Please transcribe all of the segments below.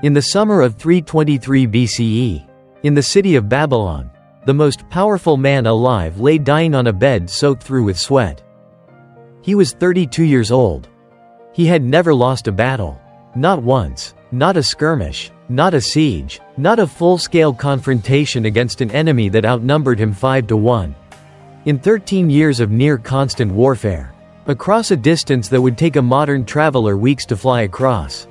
In the summer of 323 BCE, in the city of Babylon, the most powerful man alive lay dying on a bed soaked through with sweat. He was 32 years old. He had never lost a battle. Not once, not a skirmish, not a siege, not a full-scale confrontation against an enemy that outnumbered him 5-1. In 13 years of near-constant warfare, across a distance that would take a modern traveler weeks to fly across.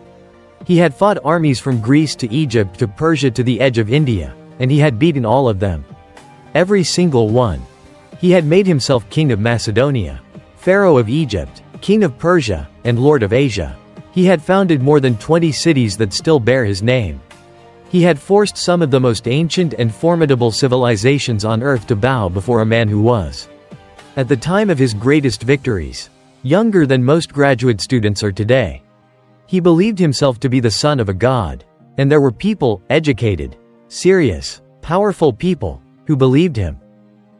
He had fought armies from Greece to Egypt to Persia to the edge of India, and he had beaten all of them. Every single one. He had made himself king of Macedonia, pharaoh of Egypt, king of Persia, and lord of Asia. He had founded more than 20 cities that still bear his name. He had forced some of the most ancient and formidable civilizations on earth to bow before a man who was, at the time of his greatest victories, younger than most graduate students are today. He believed himself to be the son of a god, and there were people, educated, serious, powerful people, who believed him.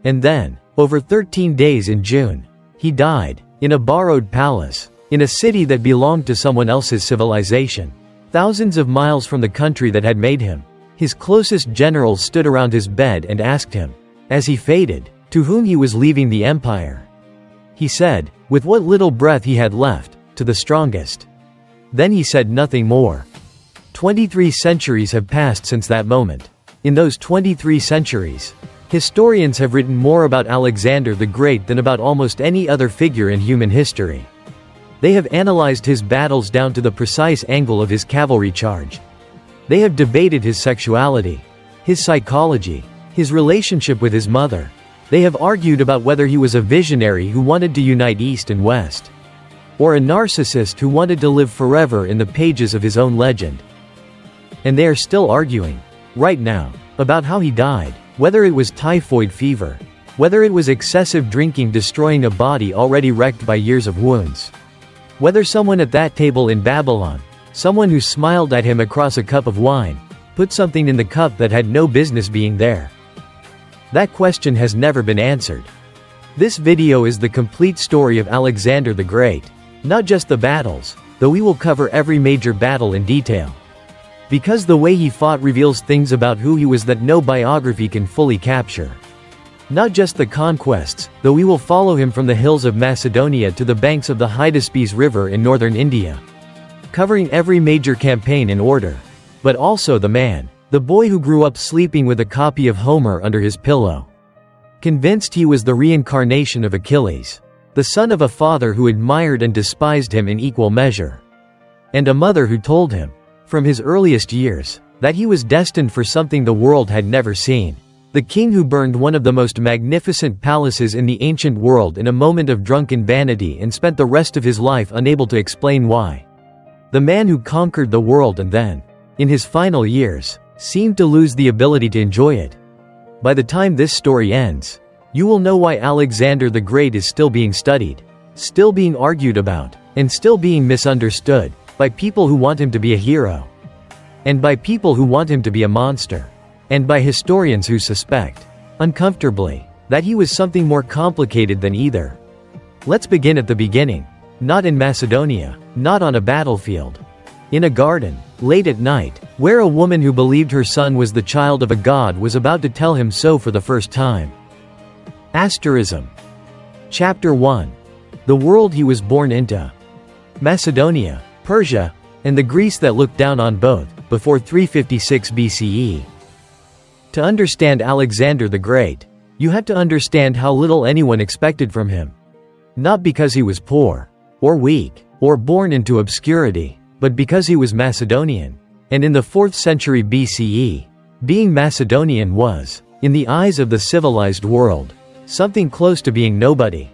And then, over 13 days in June, he died, in a borrowed palace, in a city that belonged to someone else's civilization, thousands of miles from the country that had made him. His closest generals stood around his bed and asked him, as he faded, to whom he was leaving the empire. He said, with what little breath he had left, to the strongest. Then he said nothing more. 23 centuries have passed since that moment. In those 23 centuries, historians have written more about Alexander the Great than about almost any other figure in human history. They have analyzed his battles down to the precise angle of his cavalry charge. They have debated his sexuality, his psychology, his relationship with his mother. They have argued about whether he was a visionary who wanted to unite East and West, or a narcissist who wanted to live forever in the pages of his own legend. And they are still arguing, right now, about how he died, whether it was typhoid fever, whether it was excessive drinking destroying a body already wrecked by years of wounds, whether someone at that table in Babylon, someone who smiled at him across a cup of wine, put something in the cup that had no business being there. That question has never been answered. This video is the complete story of Alexander the Great. Not just the battles, though we will cover every major battle in detail. Because the way he fought reveals things about who he was that no biography can fully capture. Not just the conquests, though we will follow him from the hills of Macedonia to the banks of the Hydaspes River in northern India, covering every major campaign in order. But also the man, the boy who grew up sleeping with a copy of Homer under his pillow, convinced he was the reincarnation of Achilles, the son of a father who admired and despised him in equal measure, and a mother who told him, from his earliest years, that he was destined for something the world had never seen. The king who burned one of the most magnificent palaces in the ancient world in a moment of drunken vanity and spent the rest of his life unable to explain why. The man who conquered the world and then, in his final years, seemed to lose the ability to enjoy it. By the time this story ends, you will know why Alexander the Great is still being studied, still being argued about, and still being misunderstood, by people who want him to be a hero, and by people who want him to be a monster, and by historians who suspect, uncomfortably, that he was something more complicated than either. Let's begin at the beginning. Not in Macedonia, not on a battlefield. In a garden, late at night, where a woman who believed her son was the child of a god was about to tell him so for the first time. Asterism. Chapter 1. The world he was born into. Macedonia, Persia, and the Greece that looked down on both, before 356 BCE. To understand Alexander the Great, you have to understand how little anyone expected from him. Not because he was poor, or weak, or born into obscurity, but because he was Macedonian. And in the 4th century BCE, being Macedonian was, in the eyes of the civilized world, something close to being nobody.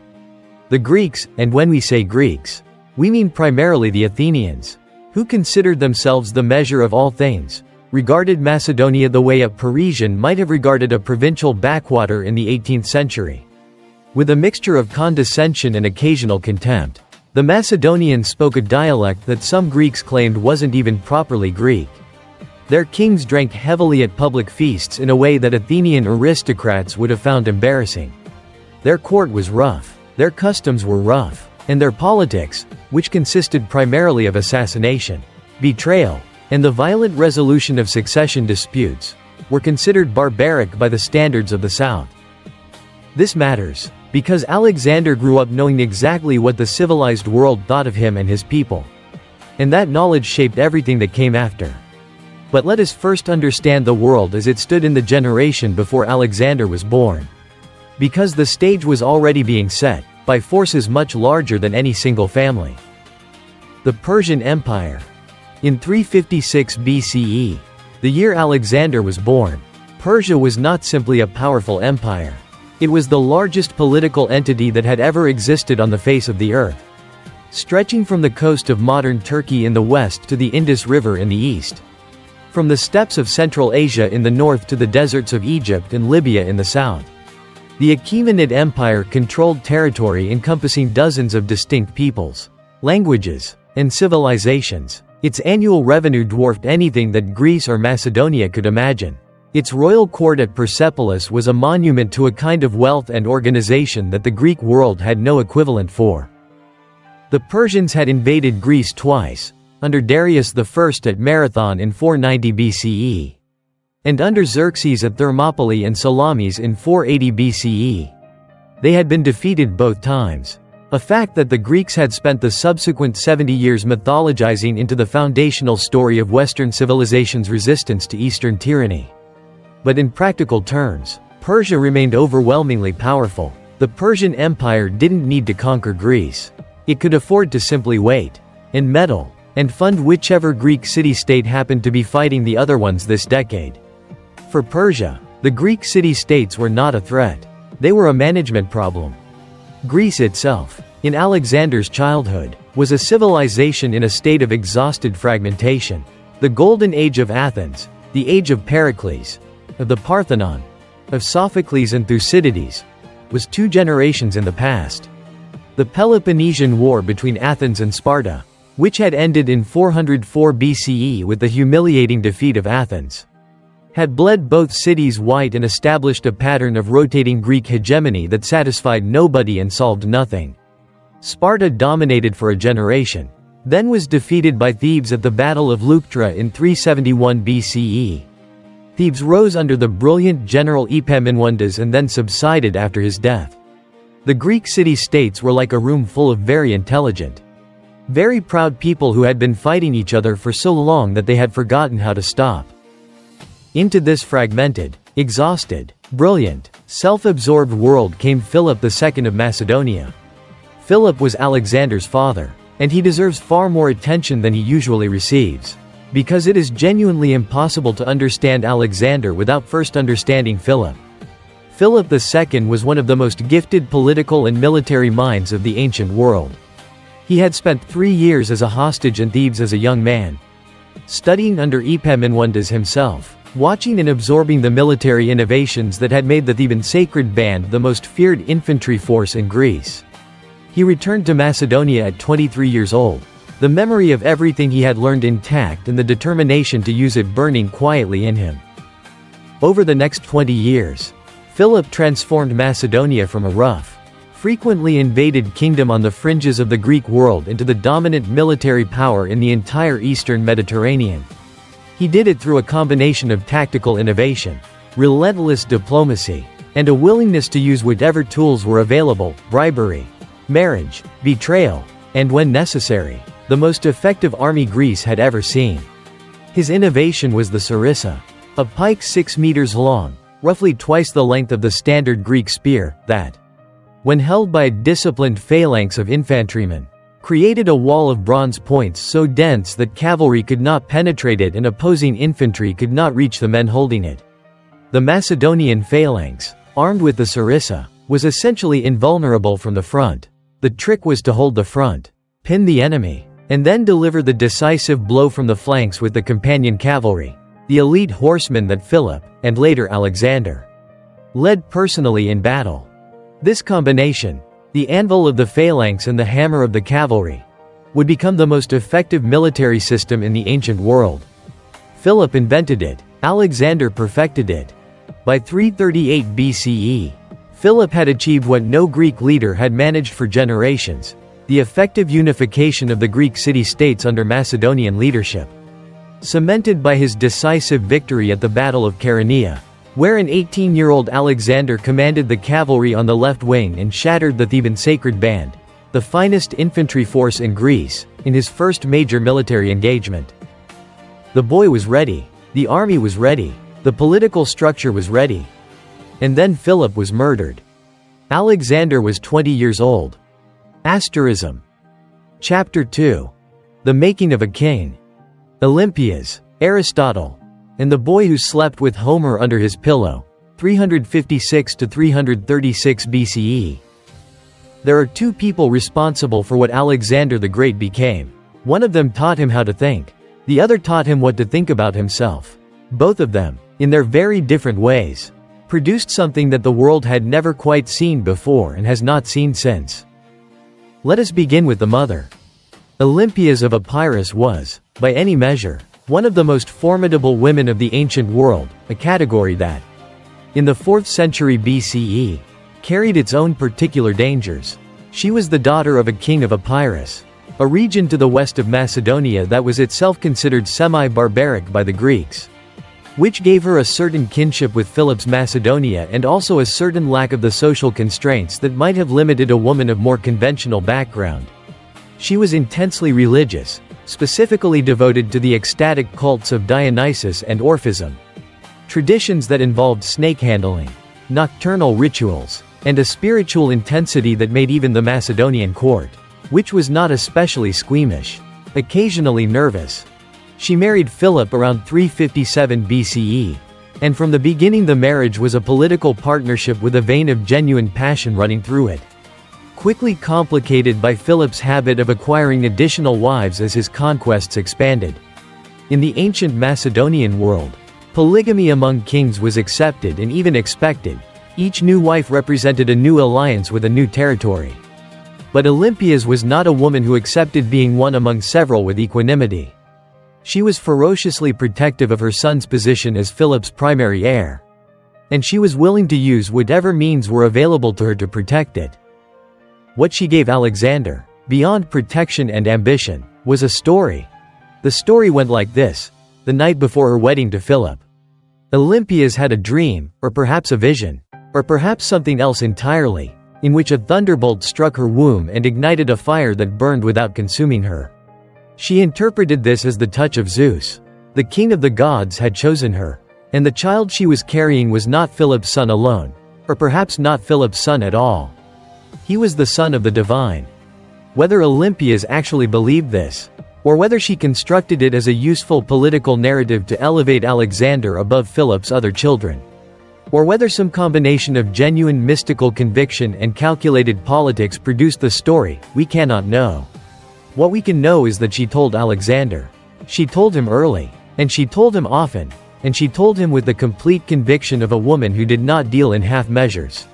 The Greeks, and when we say Greeks, we mean primarily the Athenians, who considered themselves the measure of all things, regarded Macedonia the way a Parisian might have regarded a provincial backwater in the 18th century. With a mixture of condescension and occasional contempt, the Macedonians spoke a dialect that some Greeks claimed wasn't even properly Greek. Their kings drank heavily at public feasts in a way that Athenian aristocrats would have found embarrassing. Their court was rough, their customs were rough, and their politics, which consisted primarily of assassination, betrayal, and the violent resolution of succession disputes, were considered barbaric by the standards of the South. This matters, because Alexander grew up knowing exactly what the civilized world thought of him and his people. And that knowledge shaped everything that came after. But let us first understand the world as it stood in the generation before Alexander was born. Because the stage was already being set, by forces much larger than any single family. The Persian Empire. In 356 BCE, the year Alexander was born, Persia was not simply a powerful empire. It was the largest political entity that had ever existed on the face of the earth. Stretching from the coast of modern Turkey in the west to the Indus River in the east. From the steppes of Central Asia in the north to the deserts of Egypt and Libya in the south. The Achaemenid Empire controlled territory encompassing dozens of distinct peoples, languages, and civilizations. Its annual revenue dwarfed anything that Greece or Macedonia could imagine. Its royal court at Persepolis was a monument to a kind of wealth and organization that the Greek world had no equivalent for. The Persians had invaded Greece twice, under Darius I at Marathon in 490 BCE, and under Xerxes at Thermopylae and Salamis in 480 BCE. They had been defeated both times, a fact that the Greeks had spent the subsequent 70 years mythologizing into the foundational story of Western civilization's resistance to Eastern tyranny. But in practical terms, Persia remained overwhelmingly powerful. The Persian Empire didn't need to conquer Greece. It could afford to simply wait, and meddle, and fund whichever Greek city-state happened to be fighting the other ones this decade. For Persia, the Greek city-states were not a threat. They were a management problem. Greece itself, in Alexander's childhood, was a civilization in a state of exhausted fragmentation. The Golden Age of Athens, the age of Pericles, of the Parthenon, of Sophocles and Thucydides, was 2 generations in the past. The Peloponnesian War between Athens and Sparta, which had ended in 404 BCE with the humiliating defeat of Athens, had bled both cities white and established a pattern of rotating Greek hegemony that satisfied nobody and solved nothing. Sparta dominated for a generation, then was defeated by Thebes at the Battle of Leuctra in 371 BCE. Thebes rose under the brilliant general Epaminondas and then subsided after his death. The Greek city-states were like a room full of very intelligent, very proud people who had been fighting each other for so long that they had forgotten how to stop. Into this fragmented, exhausted, brilliant, self-absorbed world came Philip II of Macedonia. Philip was Alexander's father, and he deserves far more attention than he usually receives. Because it is genuinely impossible to understand Alexander without first understanding Philip. Philip II was one of the most gifted political and military minds of the ancient world. He had spent 3 years as a hostage in Thebes as a young man, studying under Epaminondas himself, watching and absorbing the military innovations that had made the Theban sacred band the most feared infantry force in Greece. He returned to Macedonia at 23 years old, the memory of everything he had learned intact and the determination to use it burning quietly in him. Over the next 20 years, Philip transformed Macedonia from a rough, frequently invaded kingdom on the fringes of the Greek world into the dominant military power in the entire eastern Mediterranean. He did it through a combination of tactical innovation, relentless diplomacy, and a willingness to use whatever tools were available: bribery, marriage, betrayal, and when necessary, the most effective army Greece had ever seen. His innovation was the sarissa, a pike 6 meters long, roughly twice the length of the standard Greek spear, that, when held by a disciplined phalanx of infantrymen, created a wall of bronze points so dense that cavalry could not penetrate it and opposing infantry could not reach the men holding it. The Macedonian phalanx, armed with the sarissa, was essentially invulnerable from the front. The trick was to hold the front, pin the enemy, and then deliver the decisive blow from the flanks with the companion cavalry, the elite horsemen that Philip, and later Alexander, led personally in battle. This combination, the anvil of the phalanx and the hammer of the cavalry, would become the most effective military system in the ancient world. Philip invented it, Alexander perfected it. By 338 BCE, Philip had achieved what no Greek leader had managed for generations: the effective unification of the Greek city-states under Macedonian leadership. cemented by his decisive victory at the Battle of Chaeronea, where an 18-year-old Alexander commanded the cavalry on the left wing and shattered the Theban sacred band, the finest infantry force in Greece, in his first major military engagement. The boy was ready, the army was ready, the political structure was ready. And then Philip was murdered. Alexander was 20 years old. Asterism. Chapter 2. The Making of a King. Olympias, Aristotle. And the boy who slept with Homer under his pillow, 356 to 336 BCE. There are two people responsible for what Alexander the Great became. One of them taught him how to think. The other taught him what to think about himself. Both of them, in their very different ways, produced something that the world had never quite seen before and has not seen since. Let us begin with the mother. Olympias of Epirus was, by any measure, one of the most formidable women of the ancient world, a category that, in the 4th century BCE, carried its own particular dangers. She was the daughter of a king of Epirus, a region to the west of Macedonia that was itself considered semi-barbaric by the Greeks, which gave her a certain kinship with Philip's Macedonia and also a certain lack of the social constraints that might have limited a woman of more conventional background. She was intensely religious, specifically devoted to the ecstatic cults of Dionysus and Orphism, traditions that involved snake handling, nocturnal rituals, and a spiritual intensity that made even the Macedonian court, which was not especially squeamish, occasionally nervous. She married Philip around 357 BCE, and from the beginning the marriage was a political partnership with a vein of genuine passion running through it, quickly complicated by Philip's habit of acquiring additional wives as his conquests expanded. In the ancient Macedonian world, polygamy among kings was accepted and even expected. Each new wife represented a new alliance with a new territory. But Olympias was not a woman who accepted being one among several with equanimity. She was ferociously protective of her son's position as Philip's primary heir, and she was willing to use whatever means were available to her to protect it. What she gave Alexander, beyond protection and ambition, was a story. The story went like this: the night before her wedding to Philip, Olympias had a dream, or perhaps a vision, or perhaps something else entirely, in which a thunderbolt struck her womb and ignited a fire that burned without consuming her. She interpreted this as the touch of Zeus. The king of the gods had chosen her, and the child she was carrying was not Philip's son alone, or perhaps not Philip's son at all. He was the son of the divine. Whether Olympias actually believed this, or whether she constructed it as a useful political narrative to elevate Alexander above Philip's other children, or whether some combination of genuine mystical conviction and calculated politics produced the story, we cannot know. What we can know is that she told Alexander. She told him early, and she told him often, and she told him with the complete conviction of a woman who did not deal in half measures.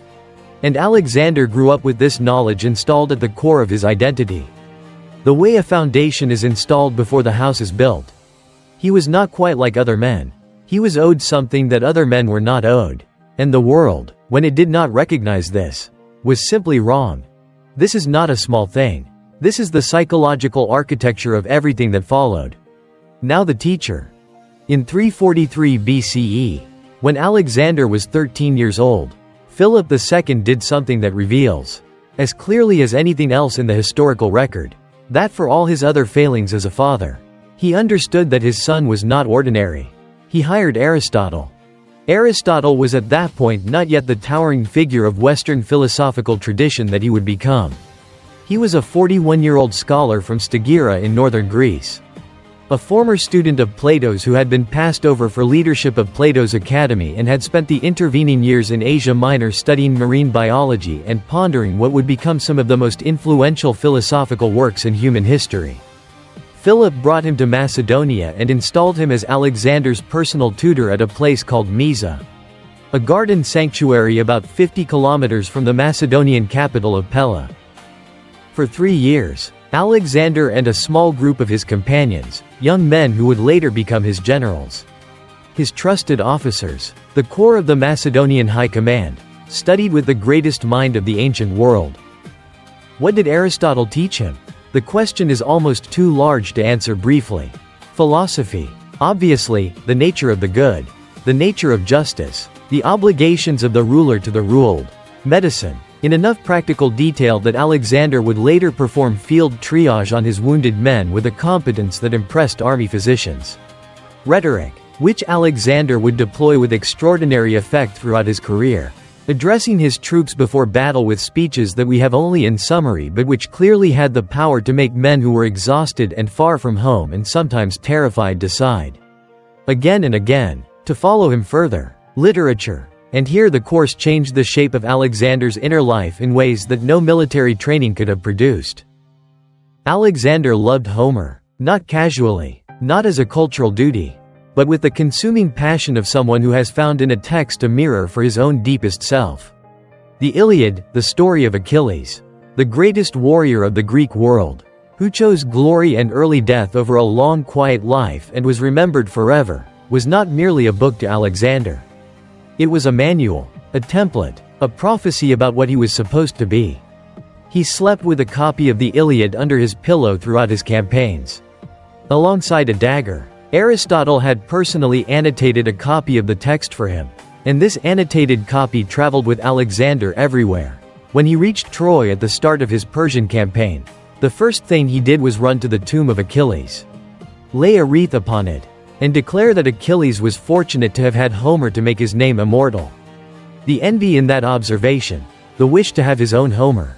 And Alexander grew up with this knowledge installed at the core of his identity. The way a foundation is installed before the house is built. He was not quite like other men. He was owed something that other men were not owed. And the world, when it did not recognize this, was simply wrong. This is not a small thing. This is the psychological architecture of everything that followed. Now the teacher. In 343 BCE, when Alexander was 13 years old, Philip II did something that reveals, as clearly as anything else in the historical record, that for all his other failings as a father, he understood that his son was not ordinary. He hired Aristotle. Aristotle was at that point not yet the towering figure of Western philosophical tradition that he would become. He was a 41-year-old scholar from Stagira in northern Greece, a former student of Plato's who had been passed over for leadership of Plato's academy and had spent the intervening years in Asia Minor studying marine biology and pondering what would become some of the most influential philosophical works in human history. Philip brought him to Macedonia and installed him as Alexander's personal tutor at a place called Mysa, a garden sanctuary about 50 kilometers from the Macedonian capital of Pella. For 3 years, Alexander and a small group of his companions, young men who would later become his generals, his trusted officers, the core of the Macedonian high command, studied with the greatest mind of the ancient world. What did Aristotle teach him? The question is almost too large to answer briefly. Philosophy. Obviously, the nature of the good, the nature of justice, the obligations of the ruler to the ruled, medicine, in enough practical detail that Alexander would later perform field triage on his wounded men with a competence that impressed army physicians. Rhetoric, which Alexander would deploy with extraordinary effect throughout his career, addressing his troops before battle with speeches that we have only in summary but which clearly had the power to make men who were exhausted and far from home and sometimes terrified decide again and again to follow him further. Literature. And here the course changed the shape of Alexander's inner life in ways that no military training could have produced. Alexander loved Homer, not casually, not as a cultural duty, but with the consuming passion of someone who has found in a text a mirror for his own deepest self. The Iliad, the story of Achilles, the greatest warrior of the Greek world, who chose glory and early death over a long quiet life and was remembered forever, was not merely a book to Alexander. It was a manual, a template, a prophecy about what he was supposed to be. He slept with a copy of the Iliad under his pillow throughout his campaigns. Alongside a dagger, Aristotle had personally annotated a copy of the text for him, and this annotated copy traveled with Alexander everywhere. When he reached Troy at the start of his Persian campaign, the first thing he did was run to the tomb of Achilles, lay a wreath upon it, and declare that Achilles was fortunate to have had Homer to make his name immortal. The envy in that observation, the wish to have his own Homer,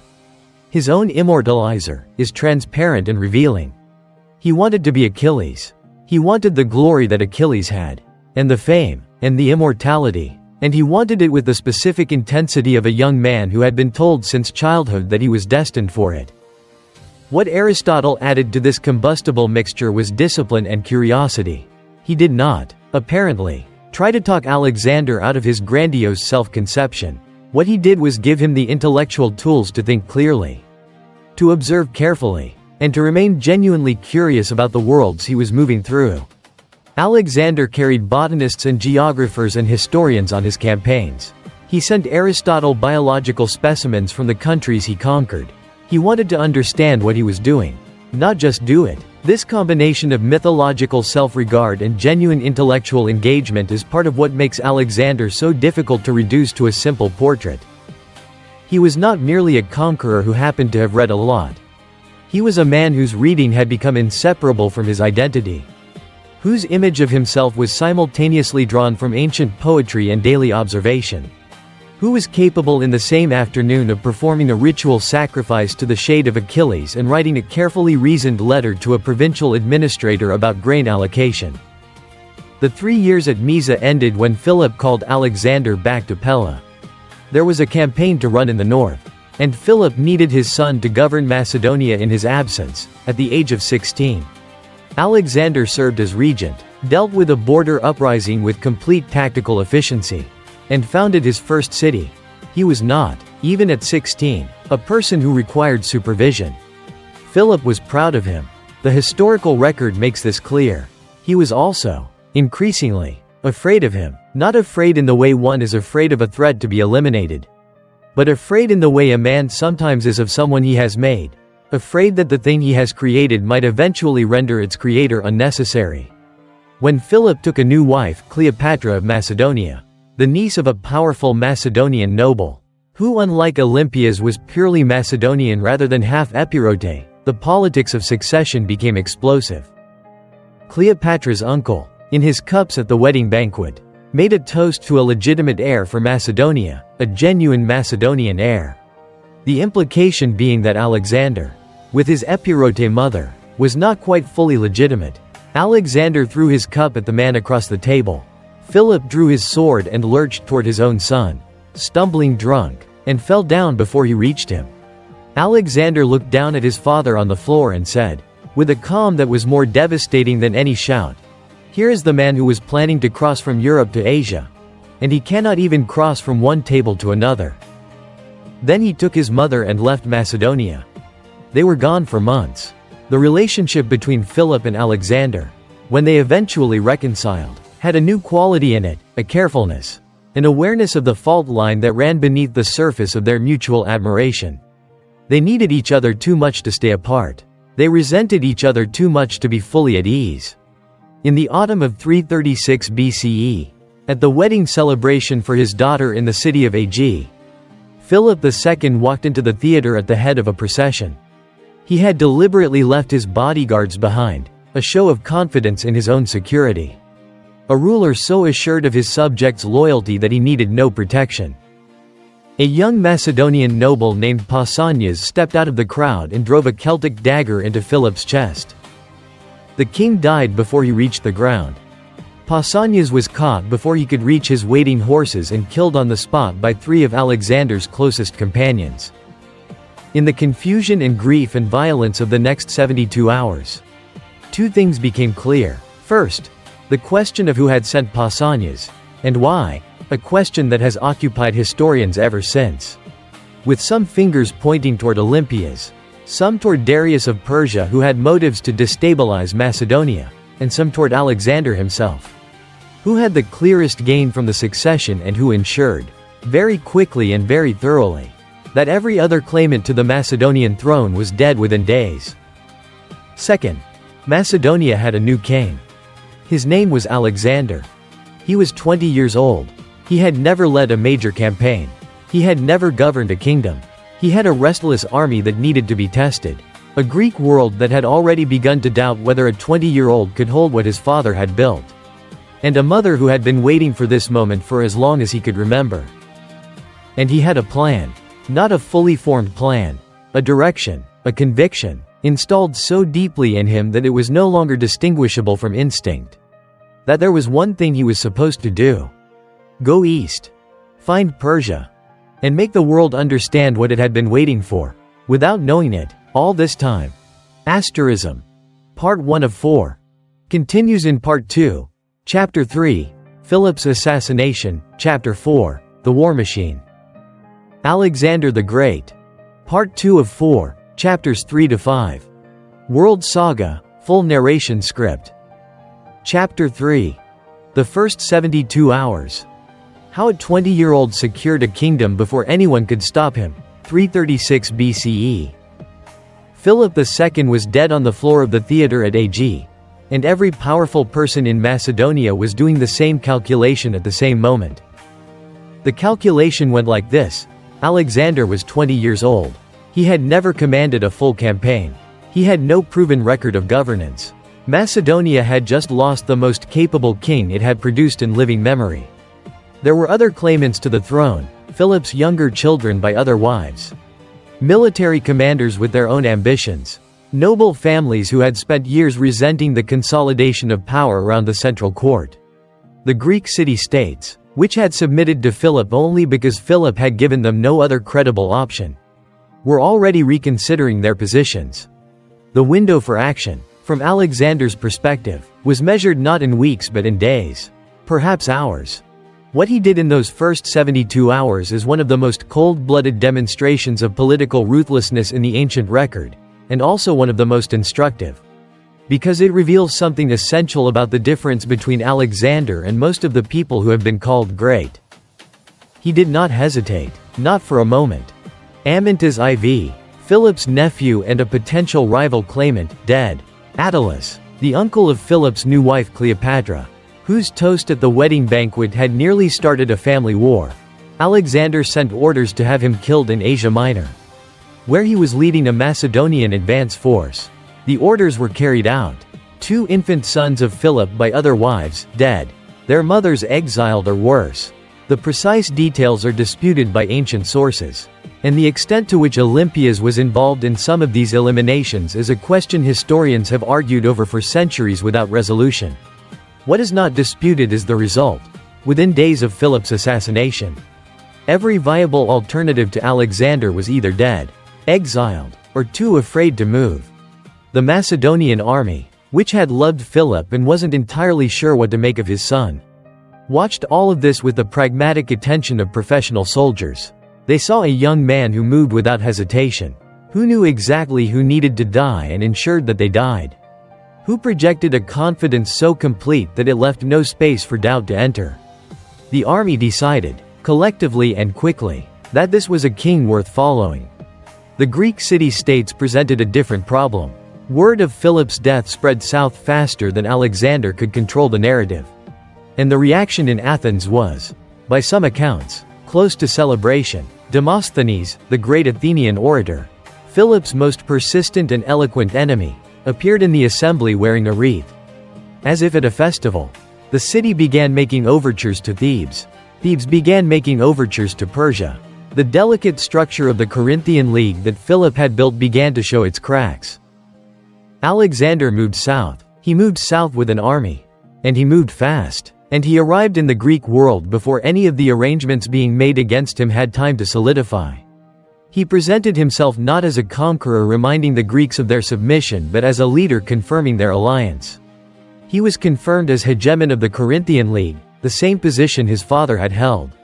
his own immortalizer, is transparent and revealing. He wanted to be Achilles. He wanted the glory that Achilles had, and the fame, and the immortality, and he wanted it with the specific intensity of a young man who had been told since childhood that he was destined for it. What Aristotle added to this combustible mixture was discipline and curiosity. He did not, apparently, try to talk Alexander out of his grandiose self-conception. What he did was give him the intellectual tools to think clearly, to observe carefully, and to remain genuinely curious about the worlds he was moving through. Alexander carried botanists and geographers and historians on his campaigns. He sent Aristotle biological specimens from the countries he conquered. He wanted to understand what he was doing, not just do it. This combination of mythological self-regard and genuine intellectual engagement is part of what makes Alexander so difficult to reduce to a simple portrait. He was not merely a conqueror who happened to have read a lot. He was a man whose reading had become inseparable from his identity, whose image of himself was simultaneously drawn from ancient poetry and daily observation, who was capable in the same afternoon of performing a ritual sacrifice to the shade of Achilles and writing a carefully reasoned letter to a provincial administrator about grain allocation. The 3 years at Mysa ended when Philip called Alexander back to Pella. There was a campaign to run in the north, and Philip needed his son to govern Macedonia in his absence, at the age of 16. Alexander served as regent, dealt with a border uprising with complete tactical efficiency, and founded his first city. He was not, even at 16, a person who required supervision. Philip was proud of him. The historical record makes this clear. He was also, increasingly, afraid of him, not afraid in the way one is afraid of a threat to be eliminated, but afraid in the way a man sometimes is of someone he has made, afraid that the thing he has created might eventually render its creator unnecessary. When Philip took a new wife, Cleopatra of Macedonia, the niece of a powerful Macedonian noble, who unlike Olympias was purely Macedonian rather than half Epirote, the politics of succession became explosive. Cleopatra's uncle, in his cups at the wedding banquet, made a toast to a legitimate heir for Macedonia, a genuine Macedonian heir. The implication being that Alexander, with his Epirote mother, was not quite fully legitimate. Alexander threw his cup at the man across the table. Philip drew his sword and lurched toward his own son, stumbling drunk, and fell down before he reached him. Alexander looked down at his father on the floor and said, with a calm that was more devastating than any shout, "Here is the man who was planning to cross from Europe to Asia, and he cannot even cross from one table to another." Then he took his mother and left Macedonia. They were gone for months. The relationship between Philip and Alexander, when they eventually reconciled, had a new quality in it, a carefulness, an awareness of the fault line that ran beneath the surface of their mutual admiration. They needed each other too much to stay apart. They resented each other too much to be fully at ease. In the autumn of 336 BCE, at the wedding celebration for his daughter in the city of Ag, Philip II walked into the theater at the head of a procession. He had deliberately left his bodyguards behind, a show of confidence in his own security. A ruler so assured of his subjects' loyalty that he needed no protection. A young Macedonian noble named Pausanias stepped out of the crowd and drove a Celtic dagger into Philip's chest. The king died before he reached the ground. Pausanias was caught before he could reach his waiting horses and killed on the spot by 3 of Alexander's closest companions. In the confusion and grief and violence of the next 72 hours, 2 things became clear. First, the question of who had sent Pausanias, and why, a question that has occupied historians ever since. With some fingers pointing toward Olympias, some toward Darius of Persia who had motives to destabilize Macedonia, and some toward Alexander himself. Who had the clearest gain from the succession and who ensured, very quickly and very thoroughly, that every other claimant to the Macedonian throne was dead within days. Second, Macedonia had a new king. His name was Alexander. He was 20 years old. He had never led a major campaign. He had never governed a kingdom. He had a restless army that needed to be tested. A Greek world that had already begun to doubt whether a 20-year-old could hold what his father had built. And a mother who had been waiting for this moment for as long as he could remember. And he had a plan. Not a fully formed plan. A direction, a conviction, installed so deeply in him that it was no longer distinguishable from instinct. That there was one thing he was supposed to do. Go east. Find Persia. And make the world understand what it had been waiting for, without knowing it, all this time. Asterism. Part 1 of 4. Continues in Part 2. Chapter 3, Philip's assassination, Chapter 4, The War Machine. Alexander the Great. Part 2 of 4, Chapters 3 to 5. World Saga, full narration script. Chapter 3. The first 72 hours. How a 20-year-old secured a kingdom before anyone could stop him, 336 BCE. Philip II was dead on the floor of the theater at Ag. And every powerful person in Macedonia was doing the same calculation at the same moment. The calculation went like this. Alexander was 20 years old. He had never commanded a full campaign. He had no proven record of governance. Macedonia had just lost the most capable king it had produced in living memory. There were other claimants to the throne, Philip's younger children by other wives. Military commanders with their own ambitions. Noble families who had spent years resenting the consolidation of power around the central court. The Greek city-states, which had submitted to Philip only because Philip had given them no other credible option, were already reconsidering their positions. The window for action, from Alexander's perspective, was measured not in weeks but in days. Perhaps hours. What he did in those first 72 hours is one of the most cold-blooded demonstrations of political ruthlessness in the ancient record. And also one of the most instructive. Because it reveals something essential about the difference between Alexander and most of the people who have been called great. He did not hesitate, not for a moment. Amyntas IV, Philip's nephew and a potential rival claimant, dead. Attalus, the uncle of Philip's new wife Cleopatra, whose toast at the wedding banquet had nearly started a family war. Alexander sent orders to have him killed in Asia Minor, where he was leading a Macedonian advance force. The orders were carried out. 2 infant sons of Philip by other wives, dead. Their mothers exiled or worse. The precise details are disputed by ancient sources. And the extent to which Olympias was involved in some of these eliminations is a question historians have argued over for centuries without resolution. What is not disputed is the result. Within days of Philip's assassination, every viable alternative to Alexander was either dead, exiled, or too afraid to move. The Macedonian army, which had loved Philip and wasn't entirely sure what to make of his son, watched all of this with the pragmatic attention of professional soldiers. They saw a young man who moved without hesitation, who knew exactly who needed to die and ensured that they died, who projected a confidence so complete that it left no space for doubt to enter. The army decided, collectively and quickly, that this was a king worth following. The Greek city-states presented a different problem. Word of Philip's death spread south faster than Alexander could control the narrative. And the reaction in Athens was, by some accounts, close to celebration. Demosthenes, the great Athenian orator, Philip's most persistent and eloquent enemy, appeared in the assembly wearing a wreath. As if at a festival, the city began making overtures to Thebes. Thebes began making overtures to Persia. The delicate structure of the Corinthian League that Philip had built began to show its cracks. Alexander moved south. He moved south with an army. And he moved fast. And he arrived in the Greek world before any of the arrangements being made against him had time to solidify. He presented himself not as a conqueror reminding the Greeks of their submission but as a leader confirming their alliance. He was confirmed as hegemon of the Corinthian League, the same position his father had held.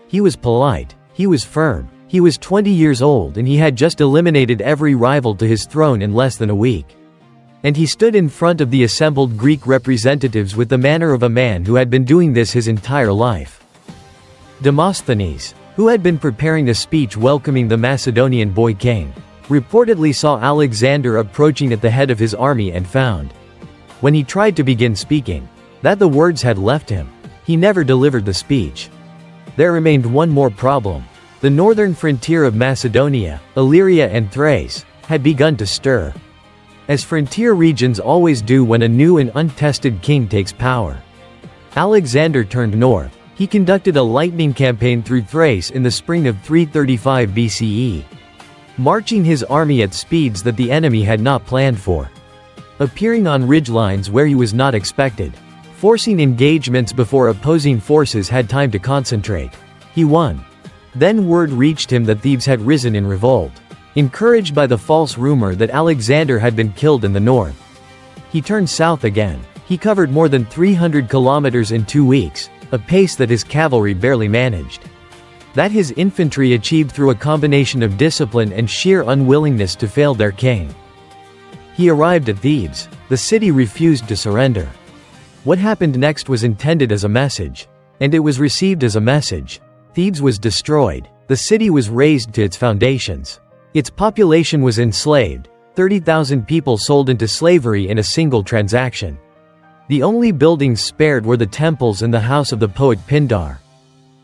He was polite. He was firm. He was 20 years old and he had just eliminated every rival to his throne in less than a week. And he stood in front of the assembled Greek representatives with the manner of a man who had been doing this his entire life. Demosthenes, who had been preparing a speech welcoming the Macedonian boy king, reportedly saw Alexander approaching at the head of his army and found, when he tried to begin speaking, that the words had left him. He never delivered the speech. There remained one more problem. The northern frontier of Macedonia, Illyria and Thrace, had begun to stir. As frontier regions always do when a new and untested king takes power. Alexander turned north. He conducted a lightning campaign through Thrace in the spring of 335 BCE, marching his army at speeds that the enemy had not planned for, appearing on ridgelines where he was not expected, forcing engagements before opposing forces had time to concentrate. He won. Then word reached him that Thebes had risen in revolt, encouraged by the false rumor that Alexander had been killed in the north. He turned south again. He covered more than 300 kilometers in 2 weeks, a pace that his cavalry barely managed. That his infantry achieved through a combination of discipline and sheer unwillingness to fail their king. He arrived at Thebes. The city refused to surrender. What happened next was intended as a message. And it was received as a message. Thebes was destroyed. The city was razed to its foundations. Its population was enslaved, 30,000 people sold into slavery in a single transaction. The only buildings spared were the temples and the house of the poet Pindar,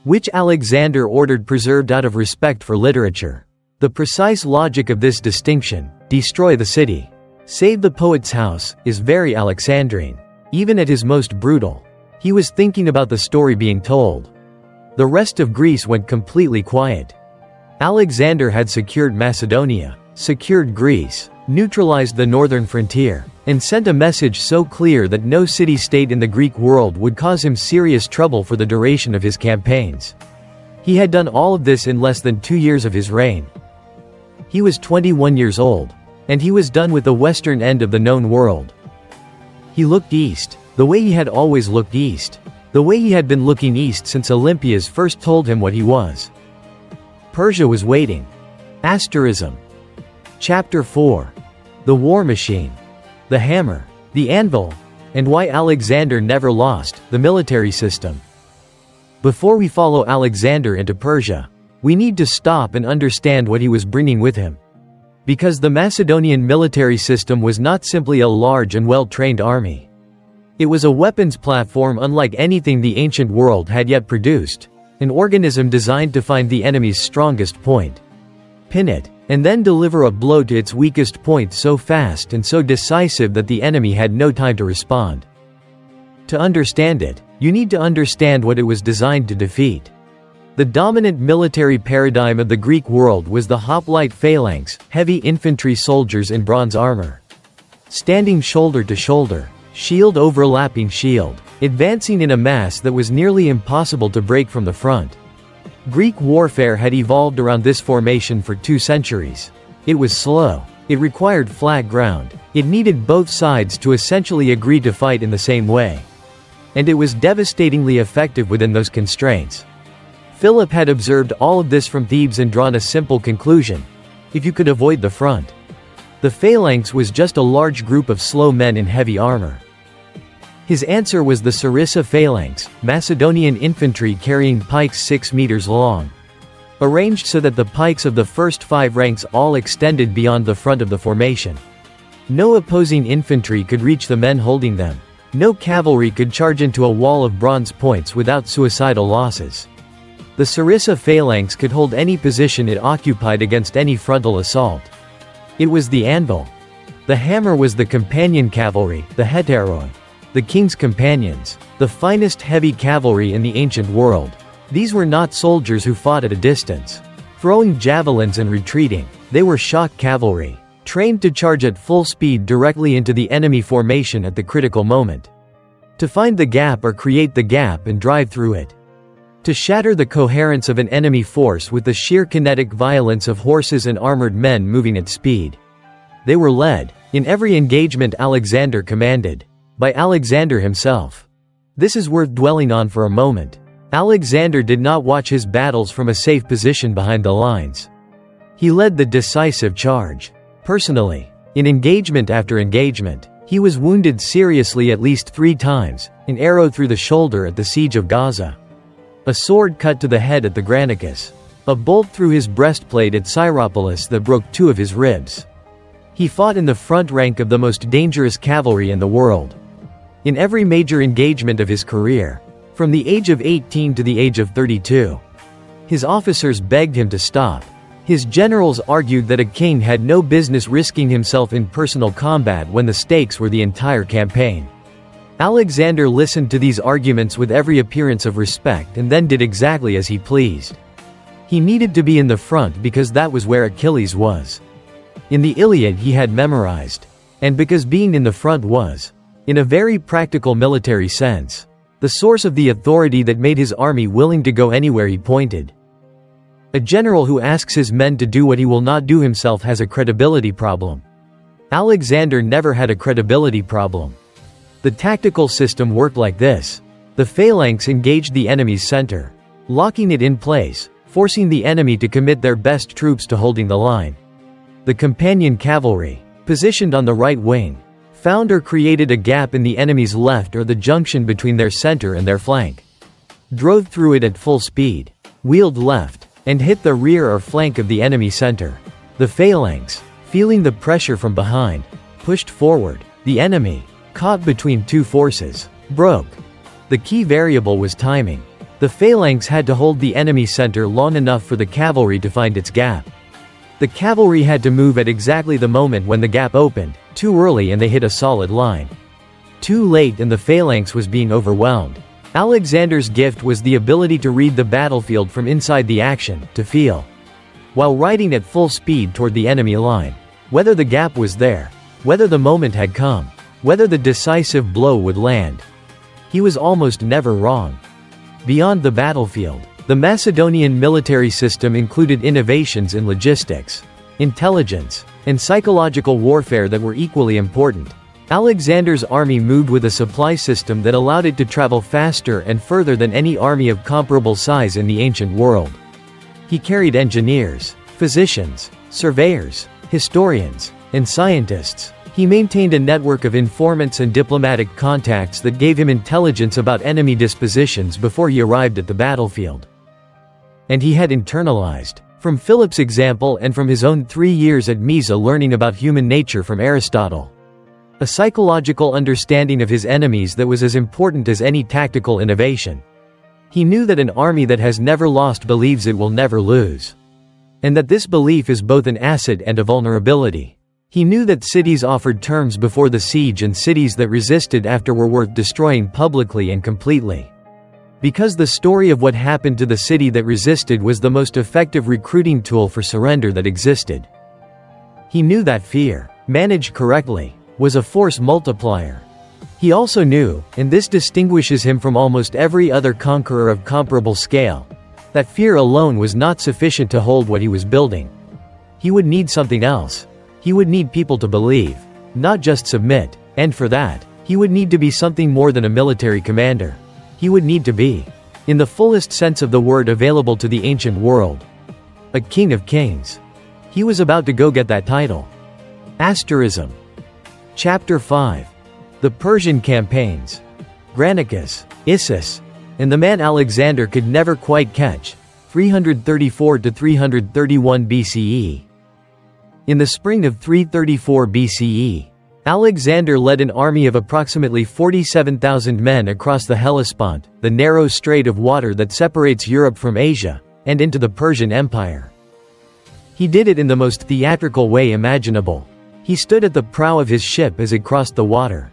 which Alexander ordered preserved out of respect for literature. The precise logic of this distinction, destroy the city, save the poet's house, is very Alexandrine. Even at his most brutal, he was thinking about the story being told. The rest of Greece went completely quiet. Alexander had secured Macedonia, secured Greece, neutralized the northern frontier, and sent a message so clear that no city-state in the Greek world would cause him serious trouble for the duration of his campaigns. He had done all of this in less than 2 years of his reign. He was 21 years old, and he was done with the western end of the known world. He looked east, the way he had always looked east, the way he had been looking east since Olympias first told him what he was. Persia was waiting. Asterism. Chapter 4. The War Machine. The Hammer. The Anvil. And why Alexander never lost, the military system. Before we follow Alexander into Persia, we need to stop and understand what he was bringing with him. Because the Macedonian military system was not simply a large and well-trained army. It was a weapons platform unlike anything the ancient world had yet produced. An organism designed to find the enemy's strongest point, pin it, and then deliver a blow to its weakest point so fast and so decisive that the enemy had no time to respond. To understand it, you need to understand what it was designed to defeat. The dominant military paradigm of the Greek world was the hoplite phalanx, heavy infantry soldiers in bronze armor, standing shoulder to shoulder, shield overlapping shield, advancing in a mass that was nearly impossible to break from the front. Greek warfare had evolved around this formation for 2 centuries. It was slow. It required flat ground. It needed both sides to essentially agree to fight in the same way. And it was devastatingly effective within those constraints. Philip had observed all of this from Thebes and drawn a simple conclusion. If you could avoid the front, the phalanx was just a large group of slow men in heavy armor. His answer was the Sarissa phalanx, Macedonian infantry carrying pikes 6 meters long, arranged so that the pikes of the first 5 ranks all extended beyond the front of the formation. No opposing infantry could reach the men holding them. No cavalry could charge into a wall of bronze points without suicidal losses. The Sarissa phalanx could hold any position it occupied against any frontal assault. It was the anvil. The hammer was the companion cavalry, the heteroi, the king's companions, the finest heavy cavalry in the ancient world. These were not soldiers who fought at a distance, throwing javelins and retreating. They were shock cavalry, trained to charge at full speed directly into the enemy formation at the critical moment. To find the gap or create the gap and drive through it. To shatter the coherence of an enemy force with the sheer kinetic violence of horses and armored men moving at speed. They were led, in every engagement Alexander commanded, by Alexander himself. This is worth dwelling on for a moment. Alexander did not watch his battles from a safe position behind the lines. He led the decisive charge. Personally, in engagement after engagement, he was wounded seriously at least 3 times, an arrow through the shoulder at the siege of Gaza. A sword cut to the head at the Granicus. A bolt through his breastplate at Syropolis that broke 2 of his ribs. He fought in the front rank of the most dangerous cavalry in the world. In every major engagement of his career, from the age of 18 to the age of 32, his officers begged him to stop. His generals argued that a king had no business risking himself in personal combat when the stakes were the entire campaign. Alexander listened to these arguments with every appearance of respect and then did exactly as he pleased. He needed to be in the front because that was where Achilles was. In the Iliad he had memorized. And because being in the front was, in a very practical military sense, the source of the authority that made his army willing to go anywhere he pointed. A general who asks his men to do what he will not do himself has a credibility problem. Alexander never had a credibility problem. The tactical system worked like this. The phalanx engaged the enemy's center, locking it in place, forcing the enemy to commit their best troops to holding the line. The companion cavalry, positioned on the right wing, found or created a gap in the enemy's left or the junction between their center and their flank, drove through it at full speed, wheeled left, and hit the rear or flank of the enemy center. The phalanx, feeling the pressure from behind, pushed forward. The enemy, caught between 2 forces, broke. The key variable was timing. The phalanx had to hold the enemy center long enough for the cavalry to find its gap. The cavalry had to move at exactly the moment when the gap opened, too early and they hit a solid line. Too late and the phalanx was being overwhelmed. Alexander's gift was the ability to read the battlefield from inside the action, to feel, while riding at full speed toward the enemy line, whether the gap was there, whether the moment had come, whether the decisive blow would land. He was almost never wrong. Beyond the battlefield, the Macedonian military system included innovations in logistics, intelligence, and psychological warfare that were equally important. Alexander's army moved with a supply system that allowed it to travel faster and further than any army of comparable size in the ancient world. He carried engineers, physicians, surveyors, historians, and scientists. He maintained a network of informants and diplomatic contacts that gave him intelligence about enemy dispositions before he arrived at the battlefield. And he had internalized, from Philip's example and from his own 3 years at Mysa learning about human nature from Aristotle, a psychological understanding of his enemies that was as important as any tactical innovation. He knew that an army that has never lost believes it will never lose. And that this belief is both an asset and a vulnerability. He knew that cities offered terms before the siege and cities that resisted after were worth destroying publicly and completely. Because the story of what happened to the city that resisted was the most effective recruiting tool for surrender that existed. He knew that fear, managed correctly, was a force multiplier. He also knew, and this distinguishes him from almost every other conqueror of comparable scale, that fear alone was not sufficient to hold what he was building. He would need something else. He would need people to believe, not just submit, and for that, he would need to be something more than a military commander. He would need to be, in the fullest sense of the word available to the ancient world, a king of kings. He was about to go get that title. Asterism. Chapter 5. The Persian Campaigns. Granicus, Issus, and the man Alexander could never quite catch, 334 to 331 BCE. In the spring of 334 BCE, Alexander led an army of approximately 47,000 men across the Hellespont, the narrow strait of water that separates Europe from Asia, and into the Persian Empire. He did it in the most theatrical way imaginable. He stood at the prow of his ship as it crossed the water,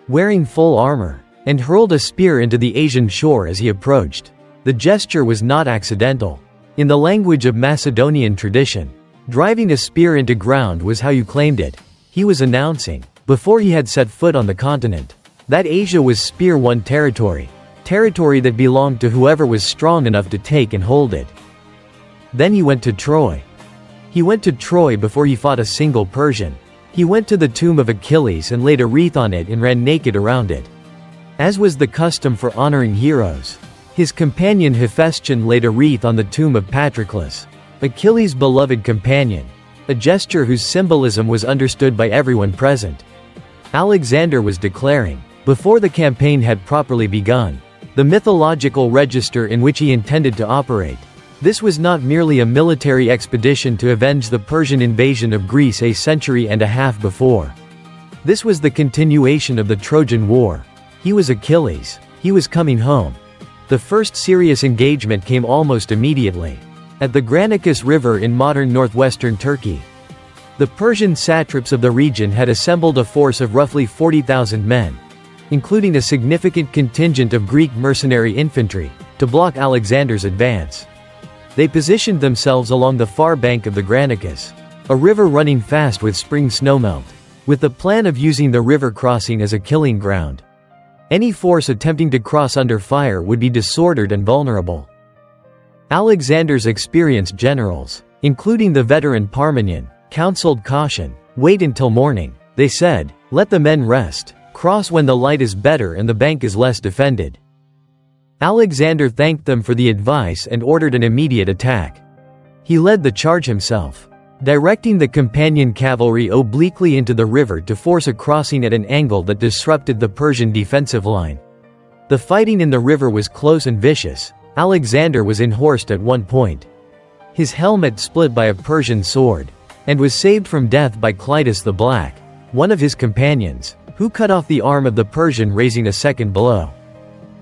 wearing full armor, and hurled a spear into the Asian shore as he approached. The gesture was not accidental. In the language of Macedonian tradition, driving a spear into ground was how you claimed it. He was announcing, before he had set foot on the continent, that Asia was spear-won territory that belonged to whoever was strong enough to take and hold it. Then he went to Troy. He went to Troy before he fought a single Persian. He went to the tomb of Achilles and laid a wreath on it and ran naked around it, as was the custom for honoring heroes. His companion Hephaestion laid a wreath on the tomb of Patroclus, Achilles' beloved companion, a gesture whose symbolism was understood by everyone present. Alexander was declaring, before the campaign had properly begun, the mythological register in which he intended to operate. This was not merely a military expedition to avenge the Persian invasion of Greece a century and a half before. This was the continuation of the Trojan War. He was Achilles. He was coming home. The first serious engagement came almost immediately, at the Granicus River in modern northwestern Turkey. The Persian satraps of the region had assembled a force of roughly 40,000 men, including a significant contingent of Greek mercenary infantry, to block Alexander's advance. They positioned themselves along the far bank of the Granicus, a river running fast with spring snowmelt, with the plan of using the river crossing as a killing ground. Any force attempting to cross under fire would be disordered and vulnerable. Alexander's experienced generals, including the veteran Parmenion, counseled caution. Wait until morning, they said. Let the men rest. Cross when the light is better and the bank is less defended. Alexander thanked them for the advice and ordered an immediate attack. He led the charge himself, directing the companion cavalry obliquely into the river to force a crossing at an angle that disrupted the Persian defensive line. The fighting in the river was close and vicious. Alexander was unhorsed at one point, his helmet split by a Persian sword, and was saved from death by Clitus the Black, one of his companions, who cut off the arm of the Persian, raising a second blow.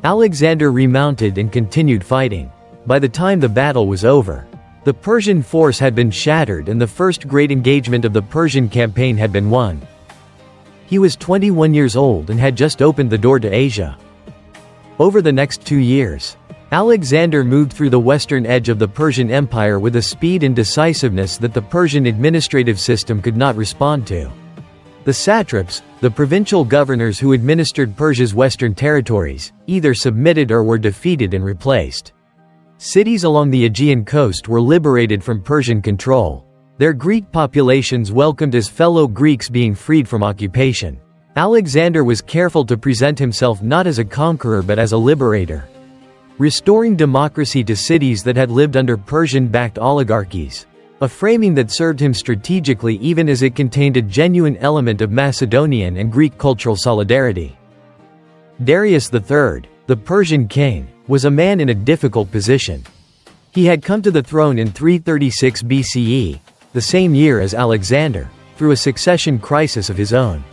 Alexander remounted and continued fighting. By the time the battle was over, the Persian force had been shattered and the first great engagement of the Persian campaign had been won. He was 21 years old and had just opened the door to Asia. Over the next 2 years, Alexander moved through the western edge of the Persian Empire with a speed and decisiveness that the Persian administrative system could not respond to. The satraps, the provincial governors who administered Persia's western territories, either submitted or were defeated and replaced. Cities along the Aegean coast were liberated from Persian control, their Greek populations welcomed as fellow Greeks being freed from occupation. Alexander was careful to present himself not as a conqueror but as a liberator, restoring democracy to cities that had lived under Persian-backed oligarchies, a framing that served him strategically even as it contained a genuine element of Macedonian and Greek cultural solidarity. Darius III, the Persian king, was a man in a difficult position. He had come to the throne in 336 BCE, the same year as Alexander, through a succession crisis of his own.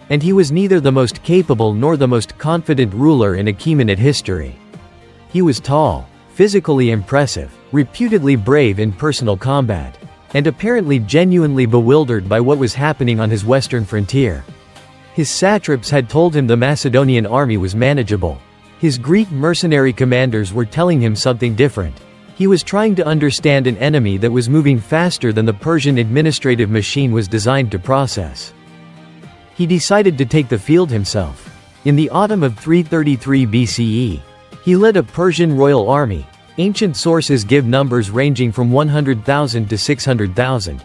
And he was neither the most capable nor the most confident ruler in Achaemenid history. He was tall, physically impressive, reputedly brave in personal combat, and apparently genuinely bewildered by what was happening on his western frontier. His satraps had told him the Macedonian army was manageable. His Greek mercenary commanders were telling him something different. He was trying to understand an enemy that was moving faster than the Persian administrative machine was designed to process. He decided to take the field himself. In the autumn of 333 BCE, he led a Persian royal army. Ancient sources give numbers ranging from 100,000 to 600,000.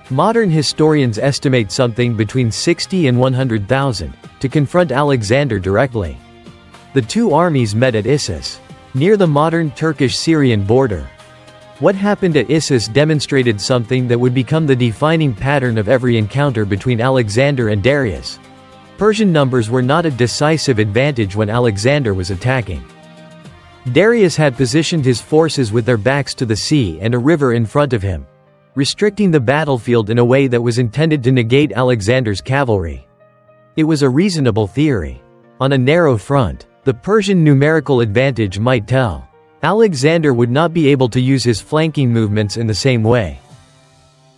Modern historians estimate something between 60 and 100,000, to confront Alexander directly. The two armies met at Issus, near the modern Turkish-Syrian border. What happened at Issus demonstrated something that would become the defining pattern of every encounter between Alexander and Darius. Persian numbers were not a decisive advantage when Alexander was attacking. Darius had positioned his forces with their backs to the sea and a river in front of him, restricting the battlefield in a way that was intended to negate Alexander's cavalry. It was a reasonable theory. On a narrow front, the Persian numerical advantage might tell. Alexander would not be able to use his flanking movements in the same way.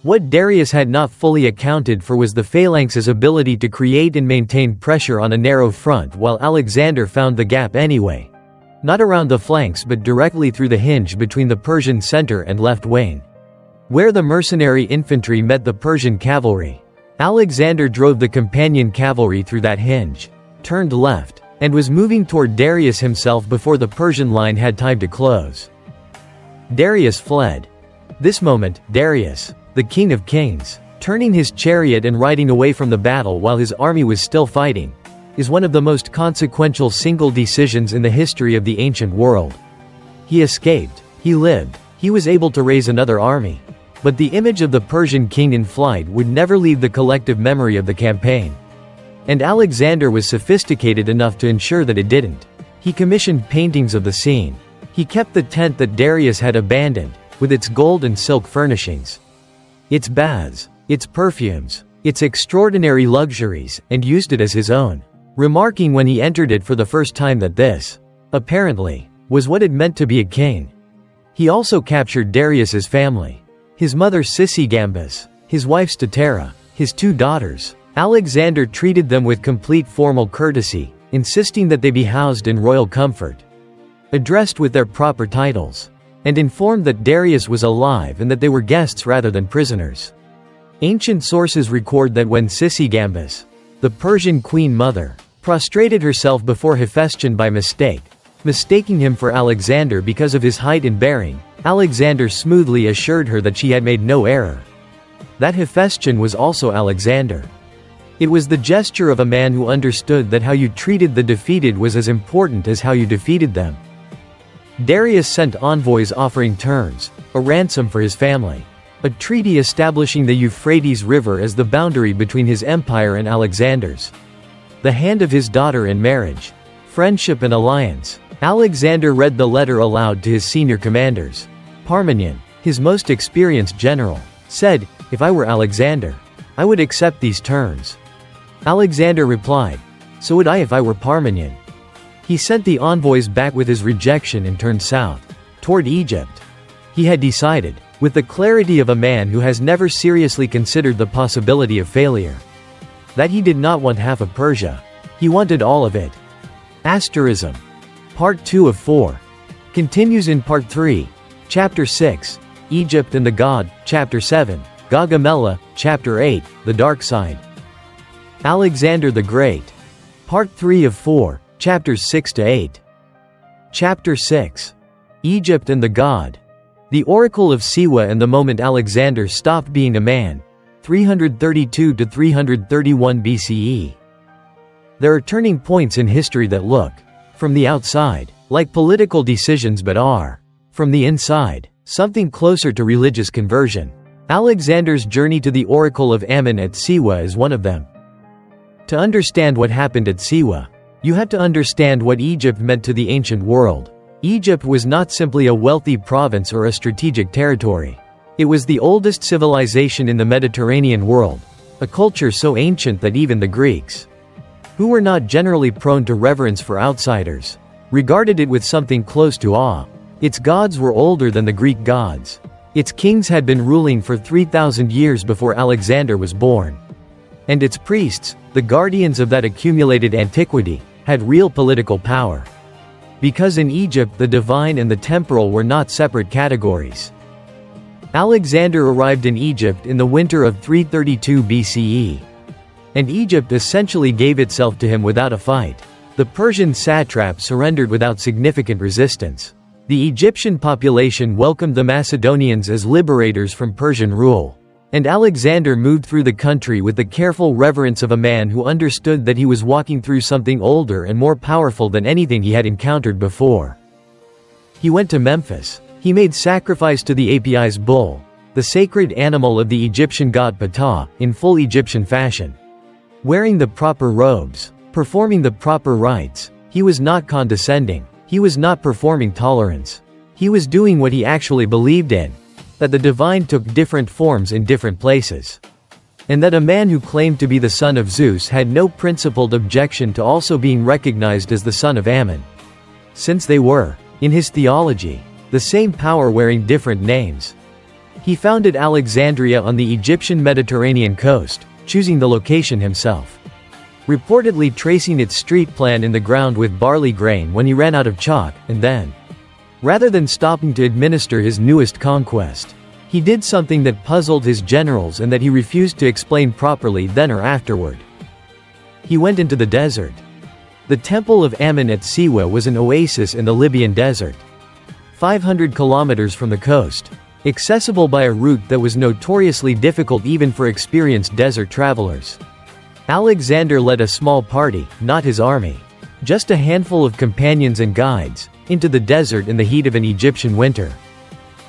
What Darius had not fully accounted for was the phalanx's ability to create and maintain pressure on a narrow front, while Alexander found the gap anyway. Not around the flanks but directly through the hinge between the Persian center and left wing. Where the mercenary infantry met the Persian cavalry, Alexander drove the companion cavalry through that hinge, turned left, and was moving toward Darius himself before the Persian line had time to close. Darius fled. This moment, Darius, the king of kings, turning his chariot and riding away from the battle while his army was still fighting, is one of the most consequential single decisions in the history of the ancient world. He escaped, he lived, he was able to raise another army. But the image of the Persian king in flight would never leave the collective memory of the campaign. And Alexander was sophisticated enough to ensure that it didn't. He commissioned paintings of the scene. He kept the tent that Darius had abandoned, with its gold and silk furnishings, its baths, its perfumes, its extraordinary luxuries, and used it as his own, remarking when he entered it for the first time that this, apparently, was what it meant to be a king. He also captured Darius's family. His mother Sisigambis, his wife Statera, his 2 daughters. Alexander treated them with complete formal courtesy, insisting that they be housed in royal comfort, addressed with their proper titles, and informed that Darius was alive and that they were guests rather than prisoners. Ancient sources record that when Sisigambis, the Persian queen mother, prostrated herself before Hephaestion by mistake, mistaking him for Alexander because of his height and bearing, Alexander smoothly assured her that she had made no error. That Hephaestion was also Alexander. It was the gesture of a man who understood that how you treated the defeated was as important as how you defeated them. Darius sent envoys offering terms, a ransom for his family, a treaty establishing the Euphrates River as the boundary between his empire and Alexander's, the hand of his daughter in marriage, friendship and alliance. Alexander read the letter aloud to his senior commanders. Parmenion, his most experienced general, said, "If I were Alexander, I would accept these terms." Alexander replied, "So would I if I were Parmenion." He sent the envoys back with his rejection and turned south, toward Egypt. He had decided, with the clarity of a man who has never seriously considered the possibility of failure, that he did not want half of Persia. He wanted all of it. Asterism. Part 2 of 4. Continues in Part 3. Chapter 6, Egypt and the God, Chapter 7, Gaugamela, Chapter 8, The Dark Side. Alexander the Great. Part 3 of 4, Chapters 6 to 8. Chapter 6. Egypt and the God. The Oracle of Siwa and the moment Alexander stopped being a man, 332 to 331 BCE. There are turning points in history that look, from the outside, like political decisions but are, from the inside, something closer to religious conversion. Alexander's journey to the Oracle of Ammon at Siwa is one of them. To understand what happened at Siwa, you have to understand what Egypt meant to the ancient world. Egypt was not simply a wealthy province or a strategic territory. It was the oldest civilization in the Mediterranean world, a culture so ancient that even the Greeks, who were not generally prone to reverence for outsiders, regarded it with something close to awe. Its gods were older than the Greek gods. Its kings had been ruling for 3,000 years before Alexander was born. And its priests, the guardians of that accumulated antiquity, had real political power. Because in Egypt the divine and the temporal were not separate categories. Alexander arrived in Egypt in the winter of 332 BCE. And Egypt essentially gave itself to him without a fight. The Persian satrap surrendered without significant resistance. The Egyptian population welcomed the Macedonians as liberators from Persian rule. And Alexander moved through the country with the careful reverence of a man who understood that he was walking through something older and more powerful than anything he had encountered before. He went to Memphis. He made sacrifice to the Apis bull, the sacred animal of the Egyptian god Ptah, in full Egyptian fashion. Wearing the proper robes, performing the proper rites, he was not condescending, he was not performing tolerance. He was doing what he actually believed in, that the divine took different forms in different places. and that a man who claimed to be the son of Zeus had no principled objection to also being recognized as the son of Ammon. Since they were, in his theology, the same power wearing different names. He founded Alexandria on the Egyptian Mediterranean coast, choosing the location himself. Reportedly tracing its street plan in the ground with barley grain when he ran out of chalk, and then, rather than stopping to administer his newest conquest, he did something that puzzled his generals and that he refused to explain properly then or afterward. He went into the desert. The Temple of Ammon at Siwa was an oasis in the Libyan desert. 500 kilometers from the coast, accessible by a route that was notoriously difficult even for experienced desert travelers. Alexander led a small party, not his army, just a handful of companions and guides, into the desert in the heat of an Egyptian winter.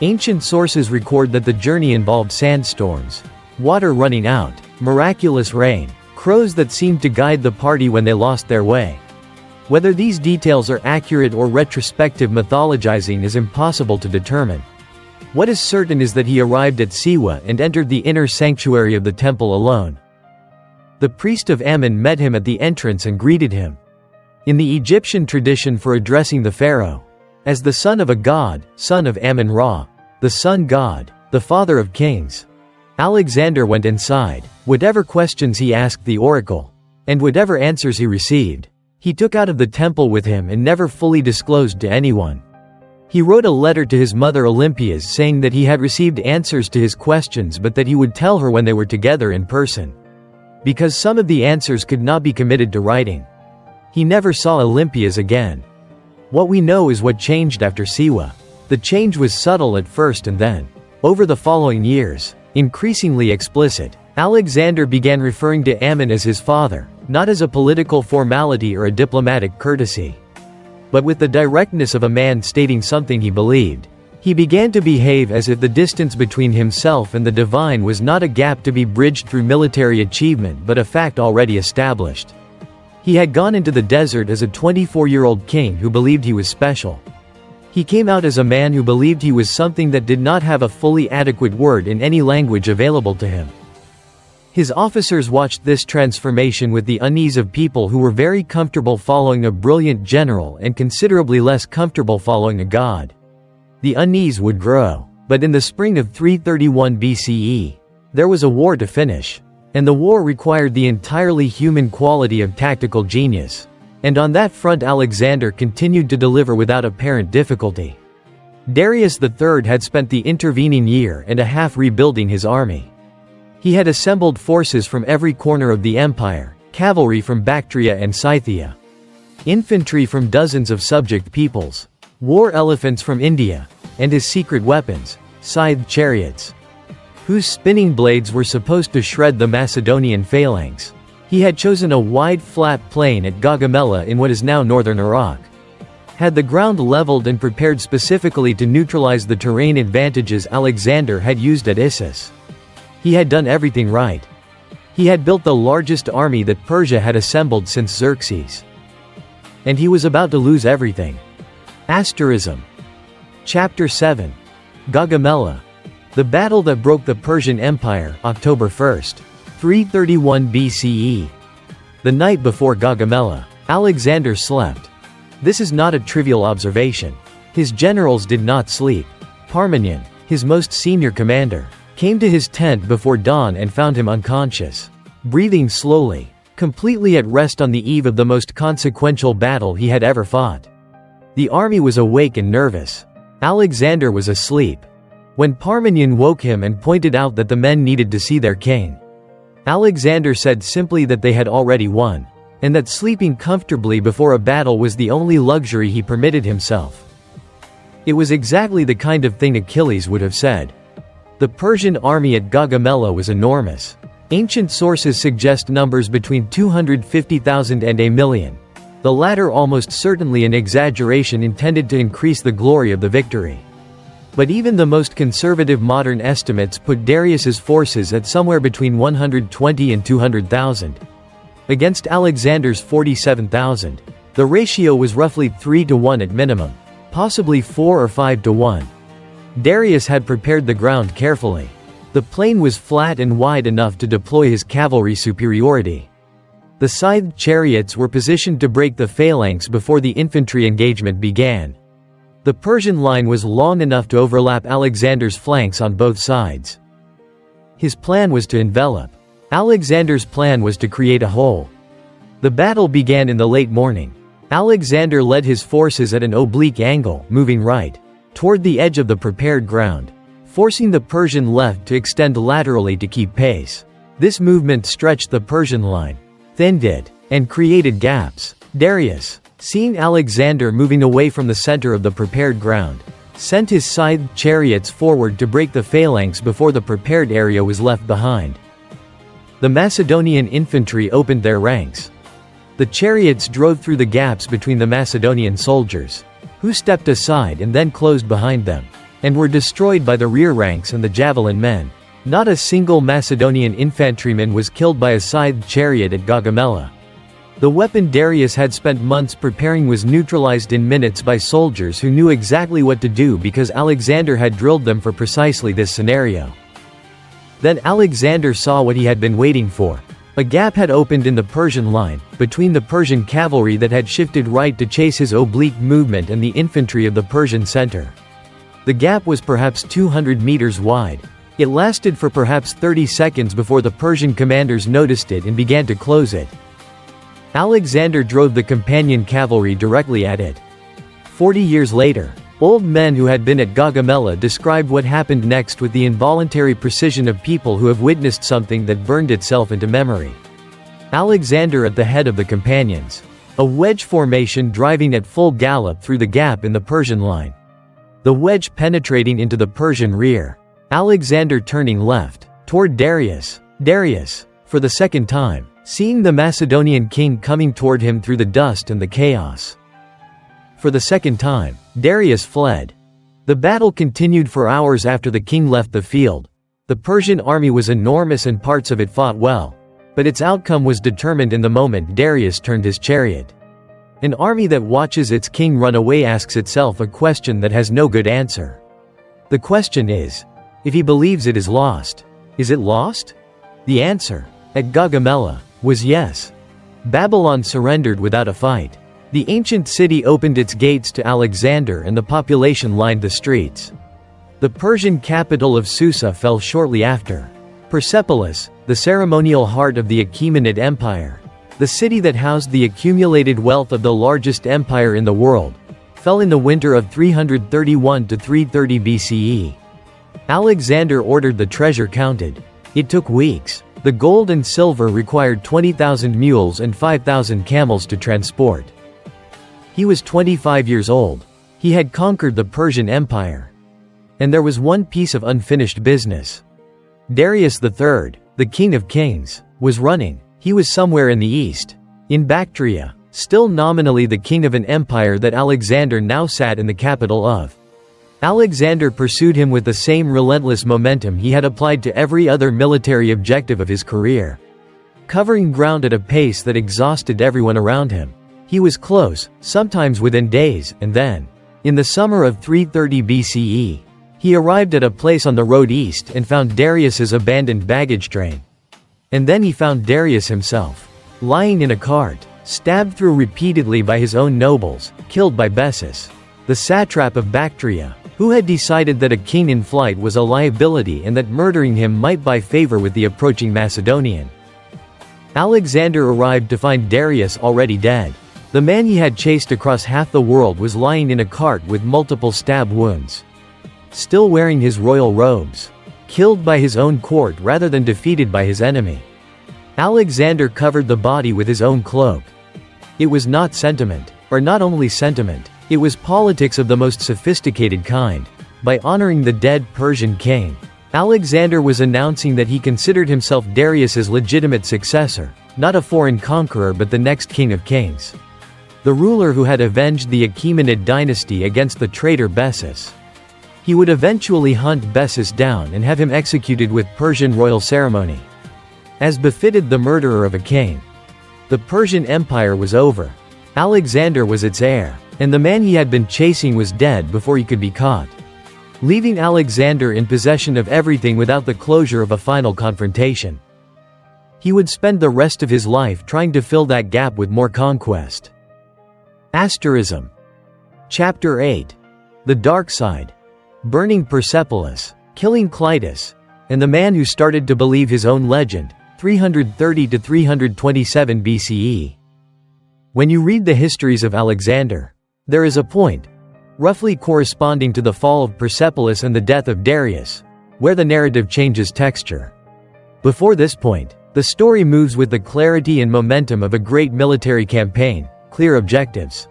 Ancient sources record that the journey involved sandstorms, water running out, miraculous rain, crows that seemed to guide the party when they lost their way. Whether these details are accurate or retrospective mythologizing is impossible to determine. What is certain is that he arrived at Siwa and entered the inner sanctuary of the temple alone. The priest of Ammon met him at the entrance and greeted him. In the Egyptian tradition for addressing the pharaoh, as the son of a god, son of Ammon-Ra, the sun god, the father of kings, Alexander went inside. Whatever questions he asked the oracle, and whatever answers he received, he took out of the temple with him and never fully disclosed to anyone. He wrote a letter to his mother Olympias saying that he had received answers to his questions but that he would tell her when they were together in person. Because some of the answers could not be committed to writing, he never saw Olympias again. What we know is what changed after Siwa. The change was subtle at first and then, over the following years, increasingly explicit. Alexander began referring to Ammon as his father, not as a political formality or a diplomatic courtesy, but with the directness of a man stating something he believed. He began to behave as if the distance between himself and the divine was not a gap to be bridged through military achievement but a fact already established. He had gone into the desert as a 24-year-old king who believed he was special. He came out as a man who believed he was something that did not have a fully adequate word in any language available to him. His officers watched this transformation with the unease of people who were very comfortable following a brilliant general and considerably less comfortable following a god. The unease would grow. But in the spring of 331 BCE, there was a war to finish. And the war required the entirely human quality of tactical genius. And on that front Alexander continued to deliver without apparent difficulty. Darius III had spent the intervening year and a half rebuilding his army. He had assembled forces from every corner of the empire, cavalry from Bactria and Scythia, infantry from dozens of subject peoples, war elephants from India, and his secret weapons, scythed chariots, whose spinning blades were supposed to shred the Macedonian phalanx. He had chosen a wide flat plain at Gaugamela in what is now northern Iraq. Had the ground leveled and prepared specifically to neutralize the terrain advantages Alexander had used at Issus. He had done everything right. He had built the largest army that Persia had assembled since Xerxes. And he was about to lose everything. Asterism. Chapter 7. Gaugamela. The battle that broke the Persian Empire, October 1st, 331 BCE. The night before Gaugamela, Alexander slept. This is not a trivial observation. His generals did not sleep. Parmenion, his most senior commander, came to his tent before dawn and found him unconscious, breathing slowly, completely at rest on the eve of the most consequential battle he had ever fought. The army was awake and nervous. Alexander was asleep. When Parmenion woke him and pointed out that the men needed to see their king, Alexander said simply that they had already won, and that sleeping comfortably before a battle was the only luxury he permitted himself. It was exactly the kind of thing Achilles would have said. The Persian army at Gaugamela was enormous. Ancient sources suggest numbers between 250,000 and a million, the latter almost certainly an exaggeration intended to increase the glory of the victory. But even the most conservative modern estimates put Darius's forces at somewhere between 120 and 200,000. Against Alexander's 47,000, the ratio was roughly 3-to-1 at minimum, possibly 4 or 5-to-1. Darius had prepared the ground carefully. The plain was flat and wide enough to deploy his cavalry superiority. The scythed chariots were positioned to break the phalanx before the infantry engagement began. The Persian line was long enough to overlap Alexander's flanks on both sides. His plan was to envelop. Alexander's plan was to create a hole. The battle began in the late morning. Alexander led his forces at an oblique angle, moving right toward the edge of the prepared ground, forcing the Persian left to extend laterally to keep pace. This movement stretched the Persian line, thinned it, and created gaps. Darius, seeing Alexander moving away from the center of the prepared ground, sent his scythed chariots forward to break the phalanx before the prepared area was left behind. The Macedonian infantry opened their ranks. The chariots drove through the gaps between the Macedonian soldiers, who stepped aside and then closed behind them, and were destroyed by the rear ranks and the javelin men. Not a single Macedonian infantryman was killed by a scythed chariot at Gaugamela. The weapon Darius had spent months preparing was neutralized in minutes by soldiers who knew exactly what to do because Alexander had drilled them for precisely this scenario. Then Alexander saw what he had been waiting for. A gap had opened in the Persian line, between the Persian cavalry that had shifted right to chase his oblique movement and the infantry of the Persian center. The gap was perhaps 200 meters wide. It lasted for perhaps 30 seconds before the Persian commanders noticed it and began to close it. Alexander drove the companion cavalry directly at it. 40 years later, old men who had been at Gaugamela described what happened next with the involuntary precision of people who have witnessed something that burned itself into memory. Alexander at the head of the companions. A wedge formation driving at full gallop through the gap in the Persian line. The wedge penetrating into the Persian rear. Alexander turning left, toward Darius. Darius, for the second time, seeing the Macedonian king coming toward him through the dust and the chaos. For the second time, Darius fled. The battle continued for hours after the king left the field. The Persian army was enormous and parts of it fought well, but its outcome was determined in the moment Darius turned his chariot. An army that watches its king run away asks itself a question that has no good answer. The question is, if he believes it is lost, is it lost? The answer, at Gaugamela, was yes. Babylon surrendered without a fight. The ancient city opened its gates to Alexander and the population lined the streets. The Persian capital of Susa fell shortly after. Persepolis, the ceremonial heart of the Achaemenid Empire, the city that housed the accumulated wealth of the largest empire in the world, fell in the winter of 331 to 330 BCE. Alexander ordered the treasure counted. It took weeks. The gold and silver required 20,000 mules and 5,000 camels to transport. He was 25 years old. He had conquered the Persian Empire. And there was one piece of unfinished business. Darius III, the king of kings, was running. He was somewhere in the east, in Bactria, still nominally the king of an empire that Alexander now sat in the capital of. Alexander pursued him with the same relentless momentum he had applied to every other military objective of his career, covering ground at a pace that exhausted everyone around him. He was close, sometimes within days, and then, in the summer of 330 BCE, he arrived at a place on the road east and found Darius's abandoned baggage train. And then he found Darius himself, lying in a cart, stabbed through repeatedly by his own nobles, killed by Bessus, the satrap of Bactria, who had decided that a king in flight was a liability and that murdering him might buy favor with the approaching Macedonian. Alexander arrived to find Darius already dead. The man he had chased across half the world was lying in a cart with multiple stab wounds, still wearing his royal robes, killed by his own court rather than defeated by his enemy. Alexander covered the body with his own cloak. It was not sentiment, or not only sentiment, it was politics of the most sophisticated kind. By honoring the dead Persian king, Alexander was announcing that he considered himself Darius's legitimate successor, not a foreign conqueror but the next king of kings. The ruler who had avenged the Achaemenid dynasty against the traitor Bessus. He would eventually hunt Bessus down and have him executed with Persian royal ceremony, as befitted the murderer of a king. The Persian Empire was over. Alexander was its heir, and the man he had been chasing was dead before he could be caught. leaving Alexander in possession of everything without the closure of a final confrontation. He would spend the rest of his life trying to fill that gap with more conquest. Asterism. Chapter 8. The Dark Side. Burning Persepolis, killing Clitus, and the man who started to believe his own legend, 330 to 327 BCE. When you read the histories of Alexander, there is a point, roughly corresponding to the fall of Persepolis and the death of Darius, where the narrative changes texture. Before this point, the story moves with the clarity and momentum of a great military campaign, clear objectives,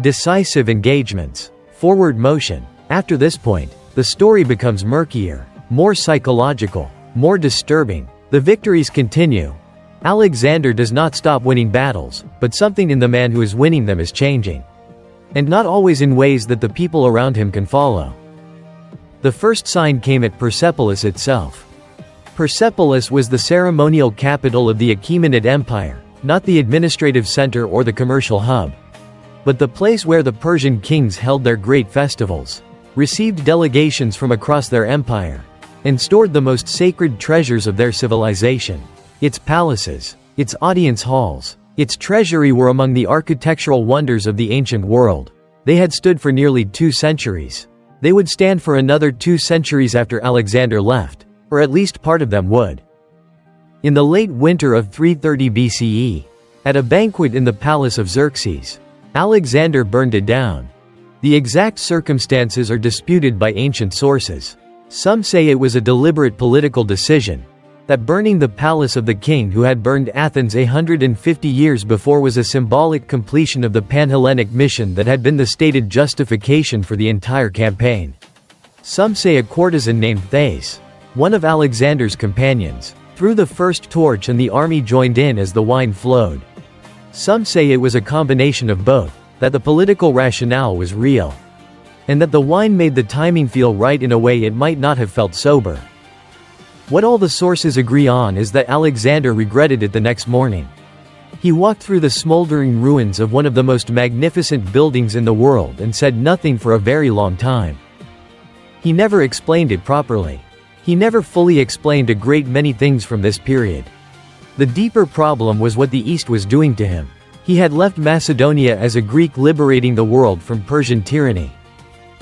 decisive engagements, forward motion. After this point, the story becomes murkier, more psychological, more disturbing. The victories continue. Alexander does not stop winning battles, but something in the man who is winning them is changing. And not always in ways that the people around him can follow. The first sign came at Persepolis itself. Persepolis was the ceremonial capital of the Achaemenid Empire, not the administrative center or the commercial hub, but the place where the Persian kings held their great festivals, received delegations from across their empire, and stored the most sacred treasures of their civilization. Its palaces, its audience halls, its treasury were among the architectural wonders of the ancient world. They had stood for nearly 2 centuries. They would stand for another 2 centuries after Alexander left, or at least part of them would. In the late winter of 330 BCE, at a banquet in the palace of Xerxes, Alexander burned it down. The exact circumstances are disputed by ancient sources. Some say it was a deliberate political decision, that burning the palace of the king who had burned Athens 150 years before was a symbolic completion of the Panhellenic mission that had been the stated justification for the entire campaign. Some say a courtesan named Thais, one of Alexander's companions, threw the first torch and the army joined in as the wine flowed. Some say it was a combination of both, that the political rationale was real, and that the wine made the timing feel right in a way it might not have felt sober. What all the sources agree on is that Alexander regretted it the next morning. He walked through the smoldering ruins of one of the most magnificent buildings in the world and said nothing for a very long time. He never explained it properly. He never fully explained a great many things from this period. The deeper problem was what the East was doing to him. He had left Macedonia as a Greek liberating the world from Persian tyranny.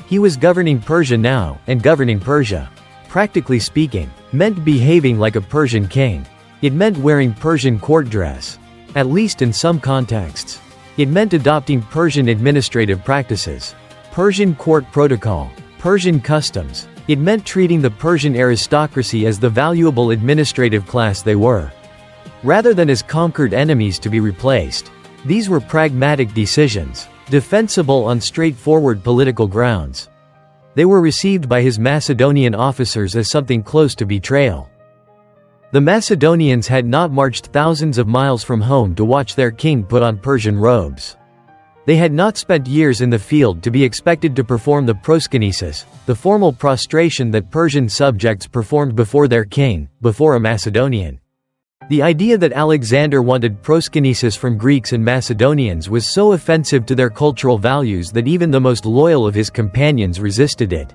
He was governing Persia now, and governing Persia, practically speaking, meant behaving like a Persian king. It meant wearing Persian court dress, at least in some contexts. It meant adopting Persian administrative practices, Persian court protocol, Persian customs. It meant treating the Persian aristocracy as the valuable administrative class they were, rather than as conquered enemies to be replaced. These were pragmatic decisions, defensible on straightforward political grounds. They were received by his Macedonian officers as something close to betrayal. The Macedonians had not marched thousands of miles from home to watch their king put on Persian robes. They had not spent years in the field to be expected to perform the proskinesis, the formal prostration that Persian subjects performed before their king, before a Macedonian. The idea that Alexander wanted proskinesis from Greeks and Macedonians was so offensive to their cultural values that even the most loyal of his companions resisted it.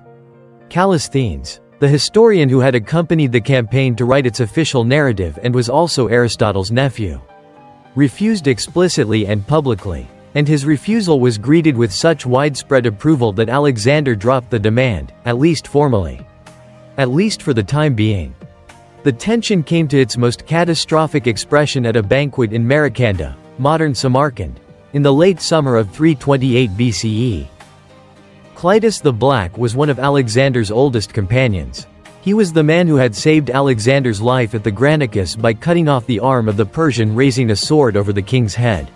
Callisthenes, the historian who had accompanied the campaign to write its official narrative and was also Aristotle's nephew, refused explicitly and publicly, and his refusal was greeted with such widespread approval that Alexander dropped the demand, at least formally. At least for the time being. The tension came to its most catastrophic expression at a banquet in Marikanda, modern Samarkand, in the late summer of 328 BCE. Clitus the Black was one of Alexander's oldest companions. He was the man who had saved Alexander's life at the Granicus by cutting off the arm of the Persian raising a sword over the king's head.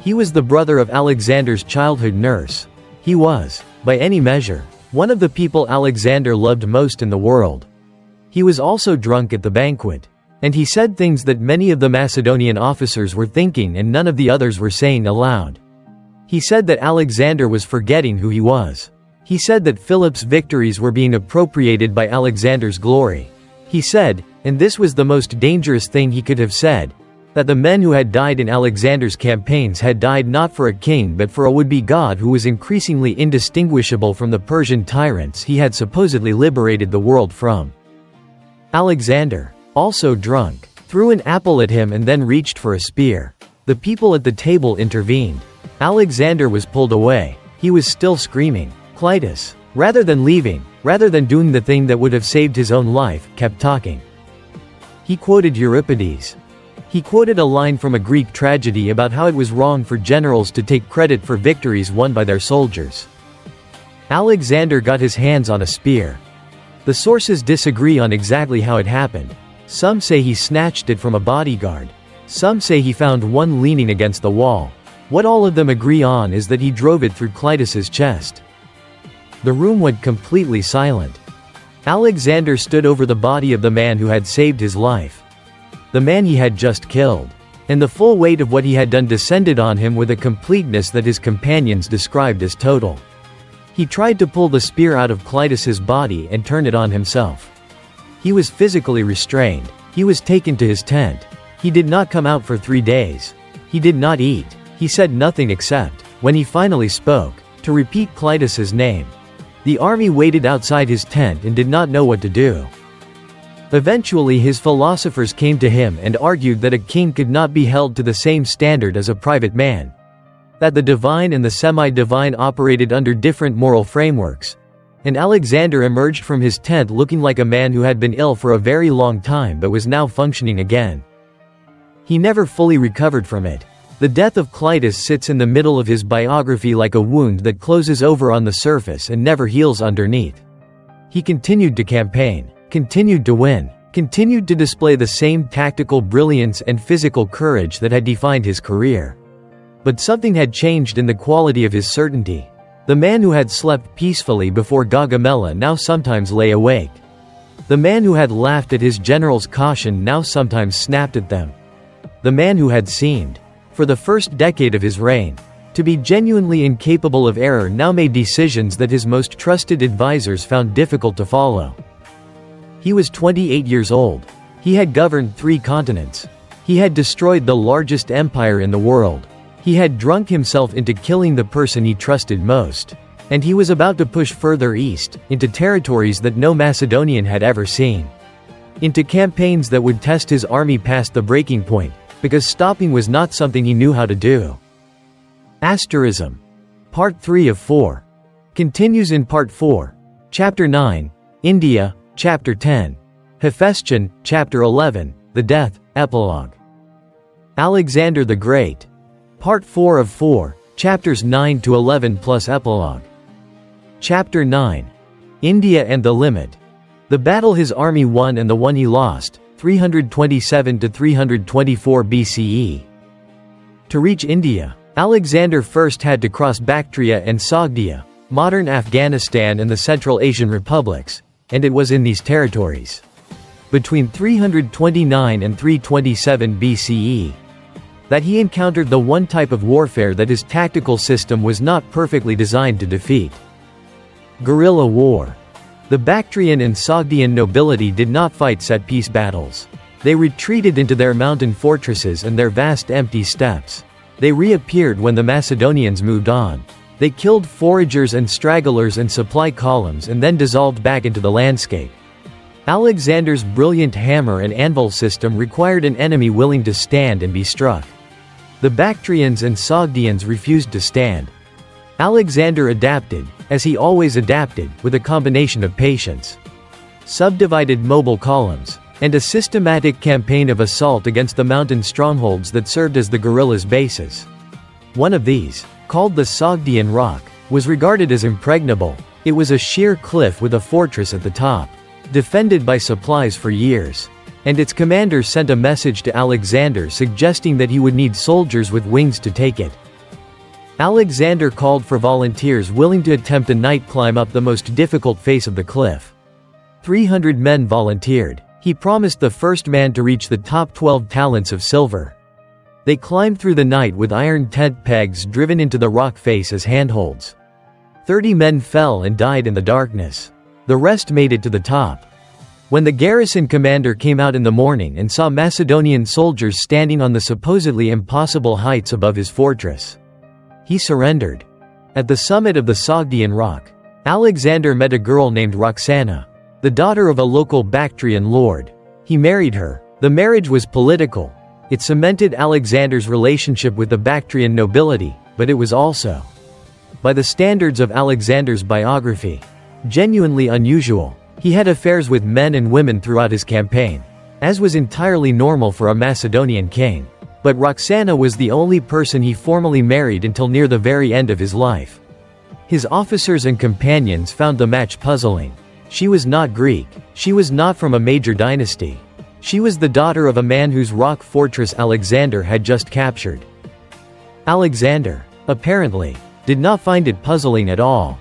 He was the brother of Alexander's childhood nurse. He was, by any measure, one of the people Alexander loved most in the world. He was also drunk at the banquet. And he said things that many of the Macedonian officers were thinking and none of the others were saying aloud. He said that Alexander was forgetting who he was. He said that Philip's victories were being appropriated by Alexander's glory. He said, and this was the most dangerous thing he could have said, that the men who had died in Alexander's campaigns had died not for a king but for a would-be god who was increasingly indistinguishable from the Persian tyrants he had supposedly liberated the world from. Alexander, also drunk, threw an apple at him and then reached for a spear. The people at the table intervened. Alexander was pulled away. He was still screaming. Clitus, rather than leaving, rather than doing the thing that would have saved his own life, kept talking. He quoted Euripides. He quoted a line from a Greek tragedy about how it was wrong for generals to take credit for victories won by their soldiers. Alexander got his hands on a spear. The sources disagree on exactly how it happened. Some say he snatched it from a bodyguard. Some say he found one leaning against the wall. What all of them agree on is that he drove it through Clitus's chest. The room went completely silent. Alexander stood over the body of the man who had saved his life. The man he had just killed. And the full weight of what he had done descended on him with a completeness that his companions described as total. He tried to pull the spear out of Clitus's body and turn it on himself. He was physically restrained. He was taken to his tent. He did not come out for 3 days. He did not eat. He said nothing except, when he finally spoke, to repeat Clitus's name. The army waited outside his tent and did not know what to do. Eventually his philosophers came to him and argued that a king could not be held to the same standard as a private man. That the divine and the semi-divine operated under different moral frameworks. And Alexander emerged from his tent looking like a man who had been ill for a very long time but was now functioning again. He never fully recovered from it. The death of Clitus sits in the middle of his biography like a wound that closes over on the surface and never heals underneath. He continued to campaign, continued to win, continued to display the same tactical brilliance and physical courage that had defined his career. But something had changed in the quality of his certainty. The man who had slept peacefully before Gaugamela now sometimes lay awake. The man who had laughed at his general's caution now sometimes snapped at them. The man who had seemed, for the first decade of his reign, to be genuinely incapable of error now made decisions that his most trusted advisors found difficult to follow. He was 28 years old. He had governed 3 continents. He had destroyed the largest empire in the world. He had drunk himself into killing the person he trusted most. And he was about to push further east, into territories that no Macedonian had ever seen. Into campaigns that would test his army past the breaking point, because stopping was not something he knew how to do. Asterism. Part 3 of 4. Continues in Part 4. Chapter 9, India, Chapter 10. Hephaestion, Chapter 11, The Death, Epilogue. Alexander the Great. Part 4 of 4, Chapters 9 to 11 plus Epilogue. Chapter 9. India and the Limit. The battle his army won and the one he lost, 327 to 324 BCE. To reach India, Alexander first had to cross Bactria and Saga, modern Afghanistan and the Central Asian republics, and it was in these territories, between 329 and 327 BCE, that he encountered the one type of warfare that his tactical system was not perfectly designed to defeat. Guerrilla war. The Bactrian and Sogdian nobility did not fight set-piece battles. They retreated into their mountain fortresses and their vast empty steppes. They reappeared when the Macedonians moved on. They killed foragers and stragglers and supply columns and then dissolved back into the landscape. Alexander's brilliant hammer and anvil system required an enemy willing to stand and be struck. The Bactrians and Sogdians refused to stand. Alexander adapted, as he always adapted, with a combination of patience, subdivided mobile columns, and a systematic campaign of assault against the mountain strongholds that served as the guerrillas' bases. One of these, called the Sogdian Rock, was regarded as impregnable. It was a sheer cliff with a fortress at the top, defended by supplies for years. And its commander sent a message to Alexander suggesting that he would need soldiers with wings to take it. Alexander called for volunteers willing to attempt a night climb up the most difficult face of the cliff. 300 men volunteered. He promised the first man to reach the top 12 talents of silver. They climbed through the night with iron tent pegs driven into the rock face as handholds. 30 men fell and died in the darkness. The rest made it to the top. When the garrison commander came out in the morning and saw Macedonian soldiers standing on the supposedly impossible heights above his fortress, he surrendered. At the summit of the Sogdian rock, Alexander met a girl named Roxana, the daughter of a local Bactrian lord. He married her. The marriage was political. It cemented Alexander's relationship with the Bactrian nobility, but it was also, by the standards of Alexander's biography, genuinely unusual. He had affairs with men and women throughout his campaign, as was entirely normal for a Macedonian king. But Roxana was the only person he formally married until near the very end of his life. His officers and companions found the match puzzling. She was not Greek. She was not from a major dynasty. She was the daughter of a man whose rock fortress Alexander had just captured. Alexander, apparently, did not find it puzzling at all.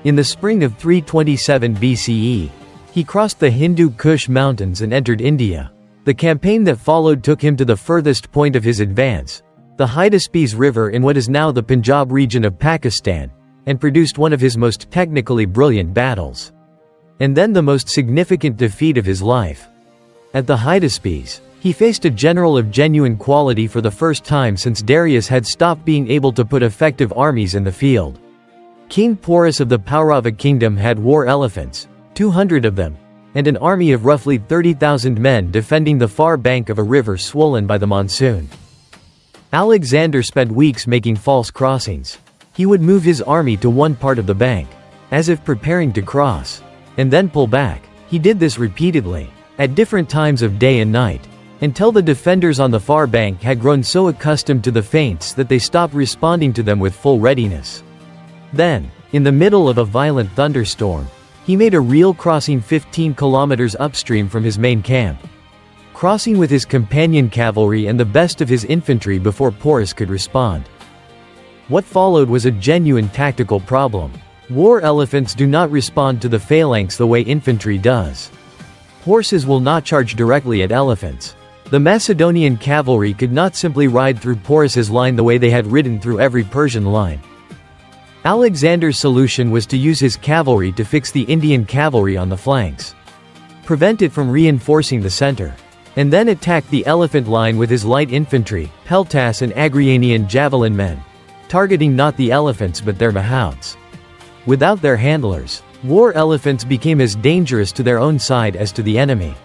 In the spring of 327 BCE, he crossed the Hindu Kush mountains and entered India. The campaign that followed took him to the furthest point of his advance, the Hydaspes River in what is now the Punjab region of Pakistan, and produced one of his most technically brilliant battles. And then the most significant defeat of his life. At the Hydaspes, he faced a general of genuine quality for the first time since Darius had stopped being able to put effective armies in the field. King Porus of the Paurava kingdom had war elephants, 200 of them, and an army of roughly 30,000 men defending the far bank of a river swollen by the monsoon. Alexander spent weeks making false crossings. He would move his army to one part of the bank, as if preparing to cross, and then pull back. He did this repeatedly, at different times of day and night, until the defenders on the far bank had grown so accustomed to the feints that they stopped responding to them with full readiness. Then, in the middle of a violent thunderstorm, he made a real crossing 15 kilometers upstream from his main camp, crossing with his companion cavalry and the best of his infantry before Porus could respond. What followed was a genuine tactical problem. War elephants do not respond to the phalanx the way infantry does. Horses will not charge directly at elephants. The Macedonian cavalry could not simply ride through Porus's line the way they had ridden through every Persian line. Alexander's solution was to use his cavalry to fix the Indian cavalry on the flanks, prevent it from reinforcing the center, and then attack the elephant line with his light infantry, peltas and Agrianian javelin men, targeting not the elephants but their mahouts. Without their handlers, war elephants became as dangerous to their own side as to the enemy.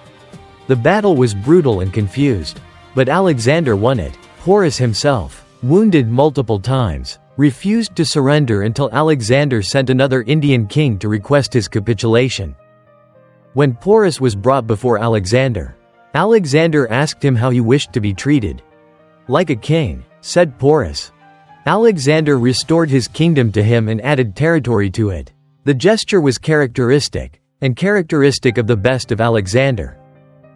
The battle was brutal and confused, but Alexander won it. Porus himself, wounded multiple times, refused to surrender until Alexander sent another Indian king to request his capitulation. When Porus was brought before Alexander, Alexander asked him how he wished to be treated. "Like a king," said Porus. Alexander restored his kingdom to him and added territory to it. The gesture was characteristic of the best of Alexander,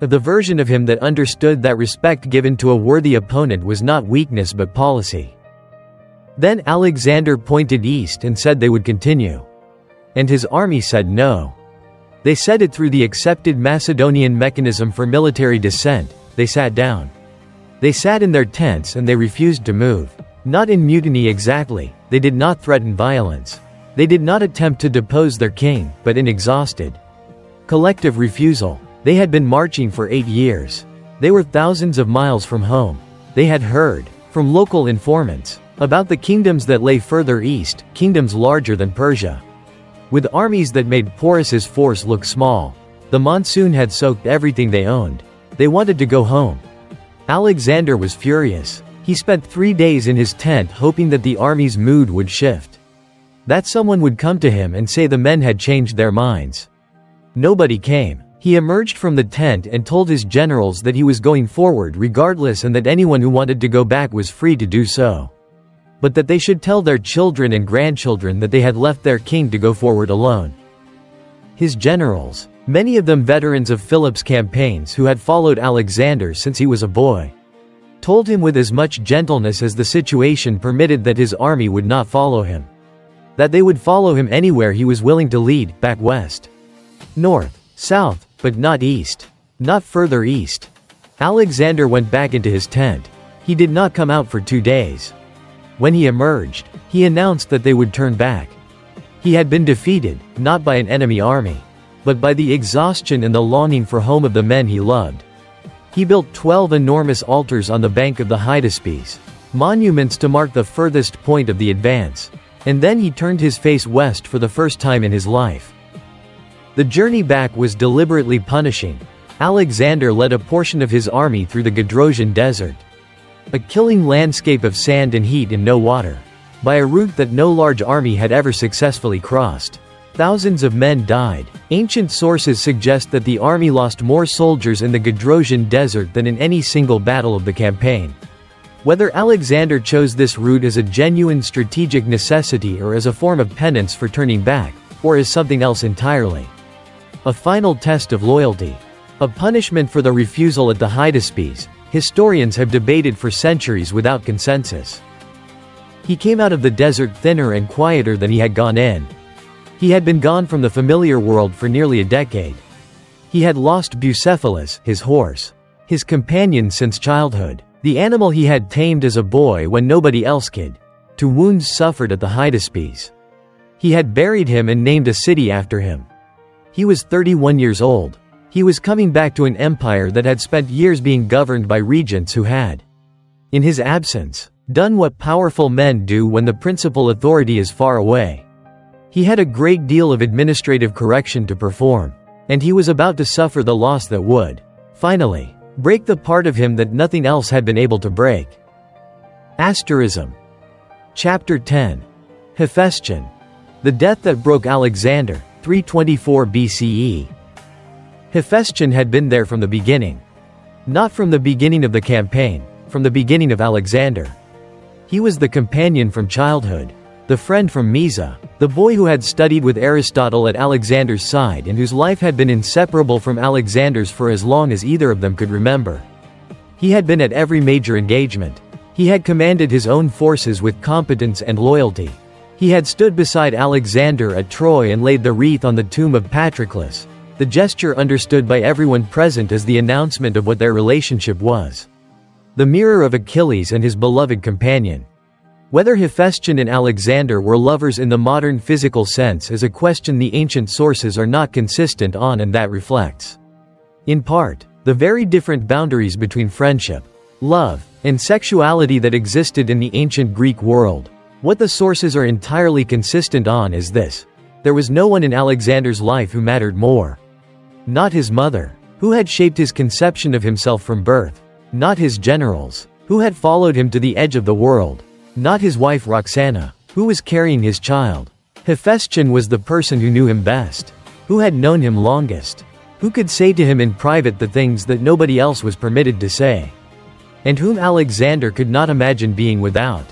of the version of him that understood that respect given to a worthy opponent was not weakness but policy. Then Alexander pointed east and said they would continue. And his army said no. They said it through the accepted Macedonian mechanism for military descent. They sat down. They sat in their tents and they refused to move. Not in mutiny exactly, they did not threaten violence. They did not attempt to depose their king, but in exhausted, collective refusal. They had been marching for 8 years. They were thousands of miles from home. They had heard, from local informants, about the kingdoms that lay further east, kingdoms larger than Persia, with armies that made Porus's force look small. The monsoon had soaked everything they owned. They wanted to go home. Alexander was furious. He spent 3 days in his tent hoping that the army's mood would shift, that someone would come to him and say the men had changed their minds. Nobody came. He emerged from the tent and told his generals that he was going forward regardless and that anyone who wanted to go back was free to do so, but that they should tell their children and grandchildren that they had left their king to go forward alone. His generals, many of them veterans of Philip's campaigns who had followed Alexander since he was a boy, told him with as much gentleness as the situation permitted that his army would not follow him, that they would follow him anywhere he was willing to lead, back west, north, south, but not east, not further east. Alexander went back into his tent. He did not come out for 2 days. When he emerged, he announced that they would turn back. He had been defeated, not by an enemy army, but by the exhaustion and the longing for home of the men he loved. He built 12 enormous altars on the bank of the Hydaspes, monuments to mark the furthest point of the advance, and then he turned his face west for the first time in his life. The journey back was deliberately punishing. Alexander led a portion of his army through the Gedrosian desert, a killing landscape of sand and heat and no water, by a route that no large army had ever successfully crossed. Thousands of men died. Ancient sources suggest that the army lost more soldiers in the Gedrosian desert than in any single battle of the campaign. Whether Alexander chose this route as a genuine strategic necessity or as a form of penance for turning back, or as something else entirely. A final test of loyalty. A punishment for the refusal at the Hydaspes, historians have debated for centuries without consensus. He came out of the desert thinner and quieter than he had gone in. He had been gone from the familiar world for nearly a decade. He had lost Bucephalus, his horse, his companion since childhood, the animal he had tamed as a boy when nobody else could, to wounds suffered at the Hydaspes. He had buried him and named a city after him. He was 31 years old. He was coming back to an empire that had spent years being governed by regents who had, in his absence, done what powerful men do when the principal authority is far away. He had a great deal of administrative correction to perform, and he was about to suffer the loss that would, finally, break the part of him that nothing else had been able to break. Asterism. Chapter 10. Hephaestion. The death that broke Alexander, 324 BCE. Hephaestion had been there from the beginning. Not from the beginning of the campaign, from the beginning of Alexander. He was the companion from childhood, the friend from Mysa, the boy who had studied with Aristotle at Alexander's side and whose life had been inseparable from Alexander's for as long as either of them could remember. He had been at every major engagement. He had commanded his own forces with competence and loyalty. He had stood beside Alexander at Troy and laid the wreath on the tomb of Patroclus, the gesture understood by everyone present as the announcement of what their relationship was. The mirror of Achilles and his beloved companion. Whether Hephaestion and Alexander were lovers in the modern physical sense is a question the ancient sources are not consistent on, and that reflects, in part, the very different boundaries between friendship, love, and sexuality that existed in the ancient Greek world. What the sources are entirely consistent on is this: there was no one in Alexander's life who mattered more. Not his mother, who had shaped his conception of himself from birth. Not his generals, who had followed him to the edge of the world. Not his wife Roxana, who was carrying his child. Hephaestion was the person who knew him best, who had known him longest, who could say to him in private the things that nobody else was permitted to say, and whom Alexander could not imagine being without.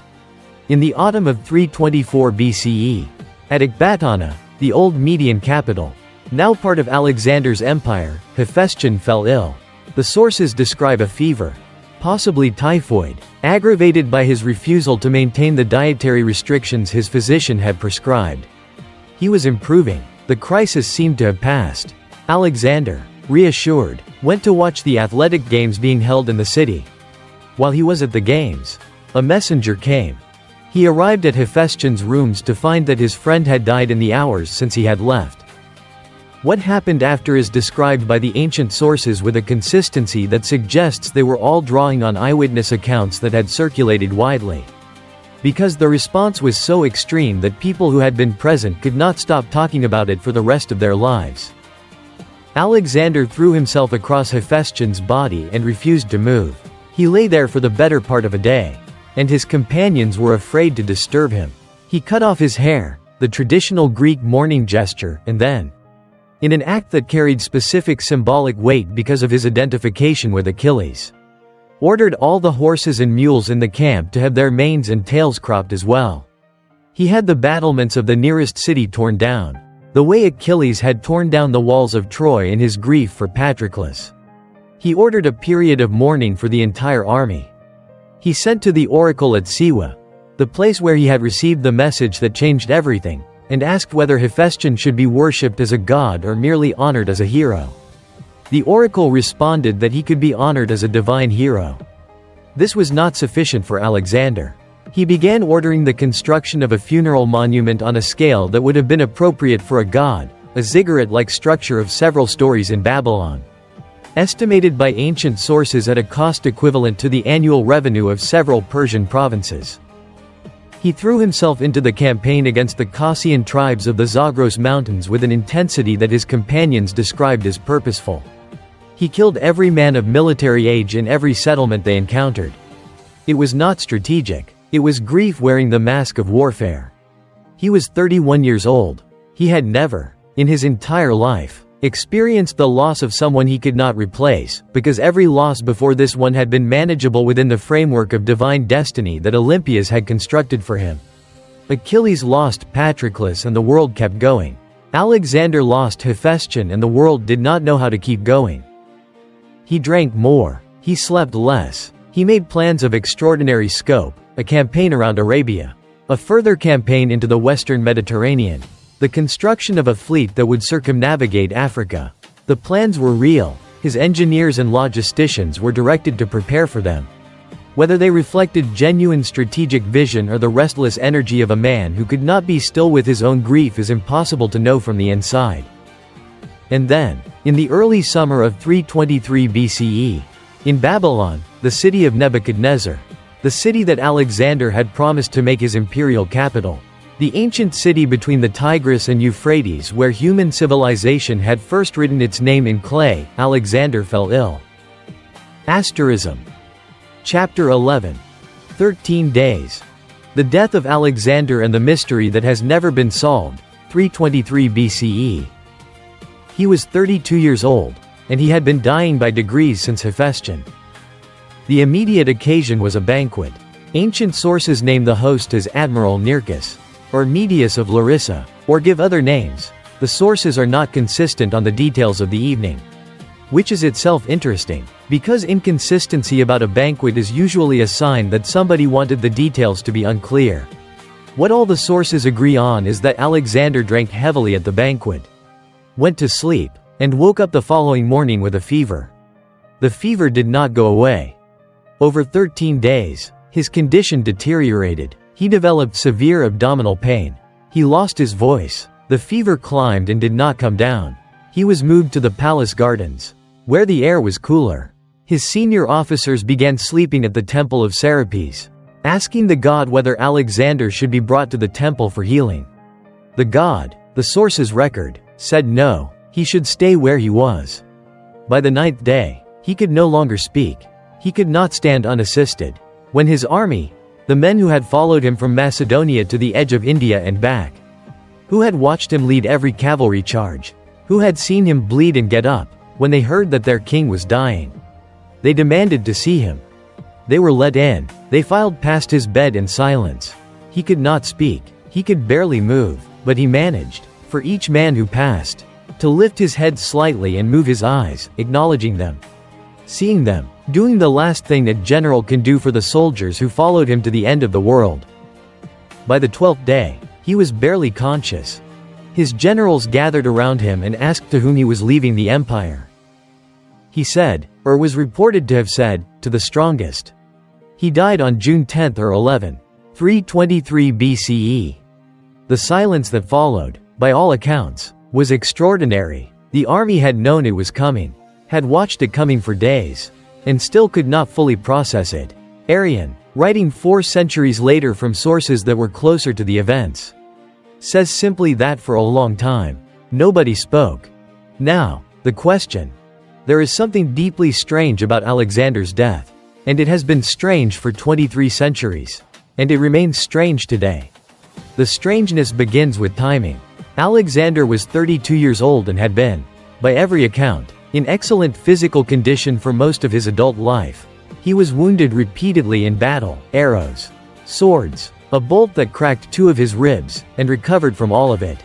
In the autumn of 324 BCE, at Ecbatana, the old Median capital, now part of Alexander's empire, Hephaestion fell ill. The sources describe a fever, possibly typhoid, aggravated by his refusal to maintain the dietary restrictions his physician had prescribed. He was improving. The crisis seemed to have passed. Alexander, reassured, went to watch the athletic games being held in the city. While he was at the games, a messenger came. He arrived at Hephaestion's rooms to find that his friend had died in the hours since he had left. What happened after is described by the ancient sources with a consistency that suggests they were all drawing on eyewitness accounts that had circulated widely. Because the response was so extreme that people who had been present could not stop talking about it for the rest of their lives. Alexander threw himself across Hephaestion's body and refused to move. He lay there for the better part of a day, and his companions were afraid to disturb him. He cut off his hair, the traditional Greek mourning gesture, and then, in an act that carried specific symbolic weight because of his identification with Achilles, ordered all the horses and mules in the camp to have their manes and tails cropped as well. He had the battlements of the nearest city torn down, the way Achilles had torn down the walls of Troy in his grief for Patroclus. He ordered a period of mourning for the entire army. He sent to the oracle at Siwa, the place where he had received the message that changed everything, and asked whether Hephaestion should be worshipped as a god or merely honored as a hero. The oracle responded that he could be honored as a divine hero. This was not sufficient for Alexander. He began ordering the construction of a funeral monument on a scale that would have been appropriate for a god, a ziggurat-like structure of several stories in Babylon. Estimated by ancient sources at a cost equivalent to the annual revenue of several Persian provinces. He threw himself into the campaign against the Kassian tribes of the Zagros Mountains with an intensity that his companions described as purposeful. He killed every man of military age in every settlement they encountered. It was not strategic. It was grief wearing the mask of warfare. He was 31 years old. He had never, in his entire life, experienced the loss of someone he could not replace, because every loss before this one had been manageable within the framework of divine destiny that Olympias had constructed for him. Achilles lost Patroclus and the world kept going. Alexander lost Hephaestion and the world did not know how to keep going. He drank more. He slept less. He made plans of extraordinary scope, a campaign around Arabia, a further campaign into the western Mediterranean, the construction of a fleet that would circumnavigate Africa. The plans were real. His engineers and logisticians were directed to prepare for them. Whether they reflected genuine strategic vision or the restless energy of a man who could not be still with his own grief is impossible to know from the inside. And then, in the early summer of 323 BCE, in Babylon, the city of Nebuchadnezzar, the city that Alexander had promised to make his imperial capital, the ancient city between the Tigris and Euphrates where human civilization had first written its name in clay, Alexander fell ill. Asterism. Chapter 11. 13 Days. The death of Alexander and the mystery that has never been solved, 323 BCE. He was 32 years old, and he had been dying by degrees since Hephaestion. The immediate occasion was a banquet. Ancient sources name the host as Admiral Nearchus, or Medius of Larissa, or give other names. The sources are not consistent on the details of the evening. Which is itself interesting, because inconsistency about a banquet is usually a sign that somebody wanted the details to be unclear. What all the sources agree on is that Alexander drank heavily at the banquet, went to sleep, and woke up the following morning with a fever. The fever did not go away. Over 13 days, his condition deteriorated. He developed severe abdominal pain. He lost his voice. The fever climbed and did not come down. He was moved to the palace gardens, where the air was cooler. His senior officers began sleeping at the temple of Serapis, asking the god whether Alexander should be brought to the temple for healing. The god, the sources record, said no, he should stay where he was. By the 9th day, he could no longer speak. He could not stand unassisted. When his army, the men who had followed him from Macedonia to the edge of India and back, who had watched him lead every cavalry charge, who had seen him bleed and get up, when they heard that their king was dying, they demanded to see him. They were let in. They filed past his bed in silence. He could not speak. He could barely move, but he managed, for each man who passed, to lift his head slightly and move his eyes, acknowledging them, seeing them, doing the last thing a general can do for the soldiers who followed him to the end of the world. By the 12th day, he was barely conscious. His generals gathered around him and asked to whom he was leaving the empire. He said, or was reported to have said, to the strongest. He died on June 10 or 11, 323 BCE. The silence that followed, by all accounts, was extraordinary. The army had known it was coming, had watched it coming for days, and still could not fully process it. Arrian, writing 4 centuries later from sources that were closer to the events, says simply that for a long time, nobody spoke. Now, the question. There is something deeply strange about Alexander's death. And it has been strange for 23 centuries. And it remains strange today. The strangeness begins with timing. Alexander was 32 years old and had been, by every account, in excellent physical condition for most of his adult life. He was wounded repeatedly in battle, arrows, swords, a bolt that cracked 2 of his ribs, and recovered from all of it.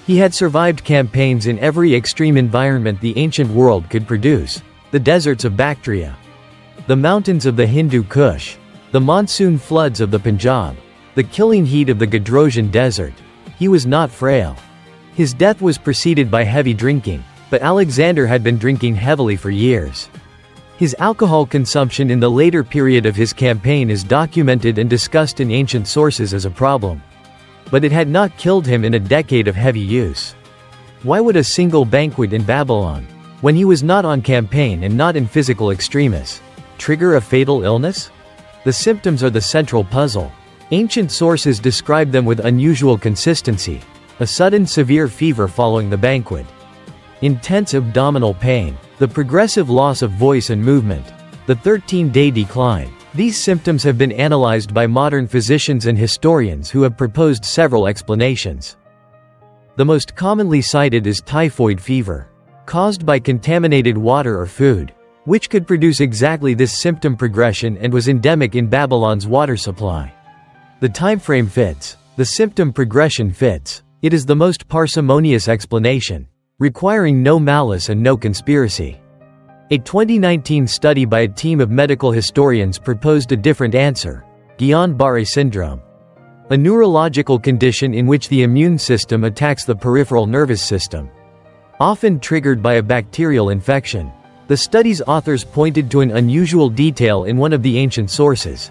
He had survived campaigns in every extreme environment the ancient world could produce, the deserts of Bactria, the mountains of the Hindu Kush, the monsoon floods of the Punjab, the killing heat of the Gadrosian desert. He was not frail. His death was preceded by heavy drinking, but Alexander had been drinking heavily for years. His alcohol consumption in the later period of his campaign is documented and discussed in ancient sources as a problem. But it had not killed him in a decade of heavy use. Why would a single banquet in Babylon, when he was not on campaign and not in physical extremis, trigger a fatal illness? The symptoms are the central puzzle. Ancient sources describe them with unusual consistency: a sudden severe fever following the banquet, intense abdominal pain, the progressive loss of voice and movement, the 13-day decline. These symptoms have been analyzed by modern physicians and historians who have proposed several explanations. The most commonly cited is typhoid fever, caused by contaminated water or food, which could produce exactly this symptom progression and was endemic in Babylon's water supply. The timeframe fits. The symptom progression fits. It is the most parsimonious explanation, requiring no malice and no conspiracy. A 2019 study by a team of medical historians proposed a different answer: Guillain-Barré syndrome, a neurological condition in which the immune system attacks the peripheral nervous system, often triggered by a bacterial infection. The study's authors pointed to an unusual detail in one of the ancient sources: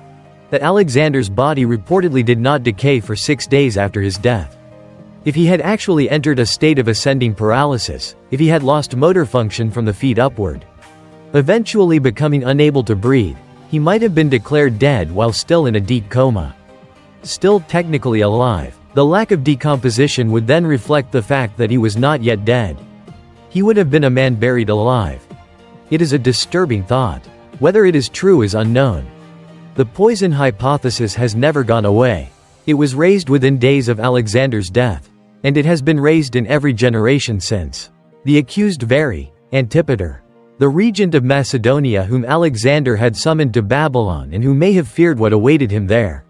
that Alexander's body reportedly did not decay for 6 days after his death. If he had actually entered a state of ascending paralysis, if he had lost motor function from the feet upward, eventually becoming unable to breathe, he might have been declared dead while still in a deep coma. Still technically alive, the lack of decomposition would then reflect the fact that he was not yet dead. He would have been a man buried alive. It is a disturbing thought. Whether it is true is unknown. The poison hypothesis has never gone away. It was raised within days of Alexander's death, and it has been raised in every generation since. The accused vary. Antipater, the regent of Macedonia whom Alexander had summoned to Babylon and who may have feared what awaited him there.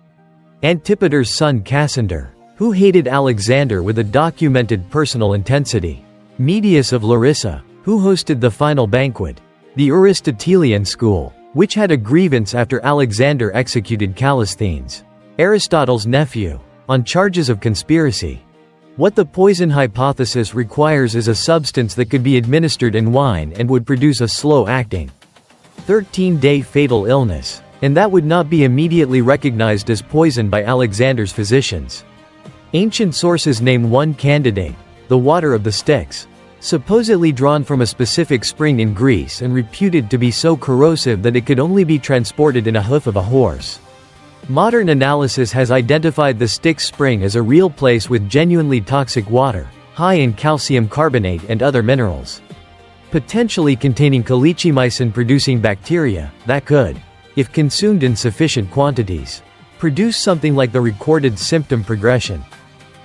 Antipater's son Cassander, who hated Alexander with a documented personal intensity. Medius of Larissa, who hosted the final banquet. The Aristotelian school, which had a grievance after Alexander executed Callisthenes. Aristotle's nephew, on charges of conspiracy. What the poison hypothesis requires is a substance that could be administered in wine and would produce a slow-acting, 13-day fatal illness, and that would not be immediately recognized as poison by Alexander's physicians. Ancient sources name one candidate, the water of the Styx, supposedly drawn from a specific spring in Greece and reputed to be so corrosive that it could only be transported in a hoof of a horse. Modern analysis has identified the Styx spring as a real place with genuinely toxic water, high in calcium carbonate and other minerals, potentially containing calichimycin-producing bacteria, that could, if consumed in sufficient quantities, produce something like the recorded symptom progression.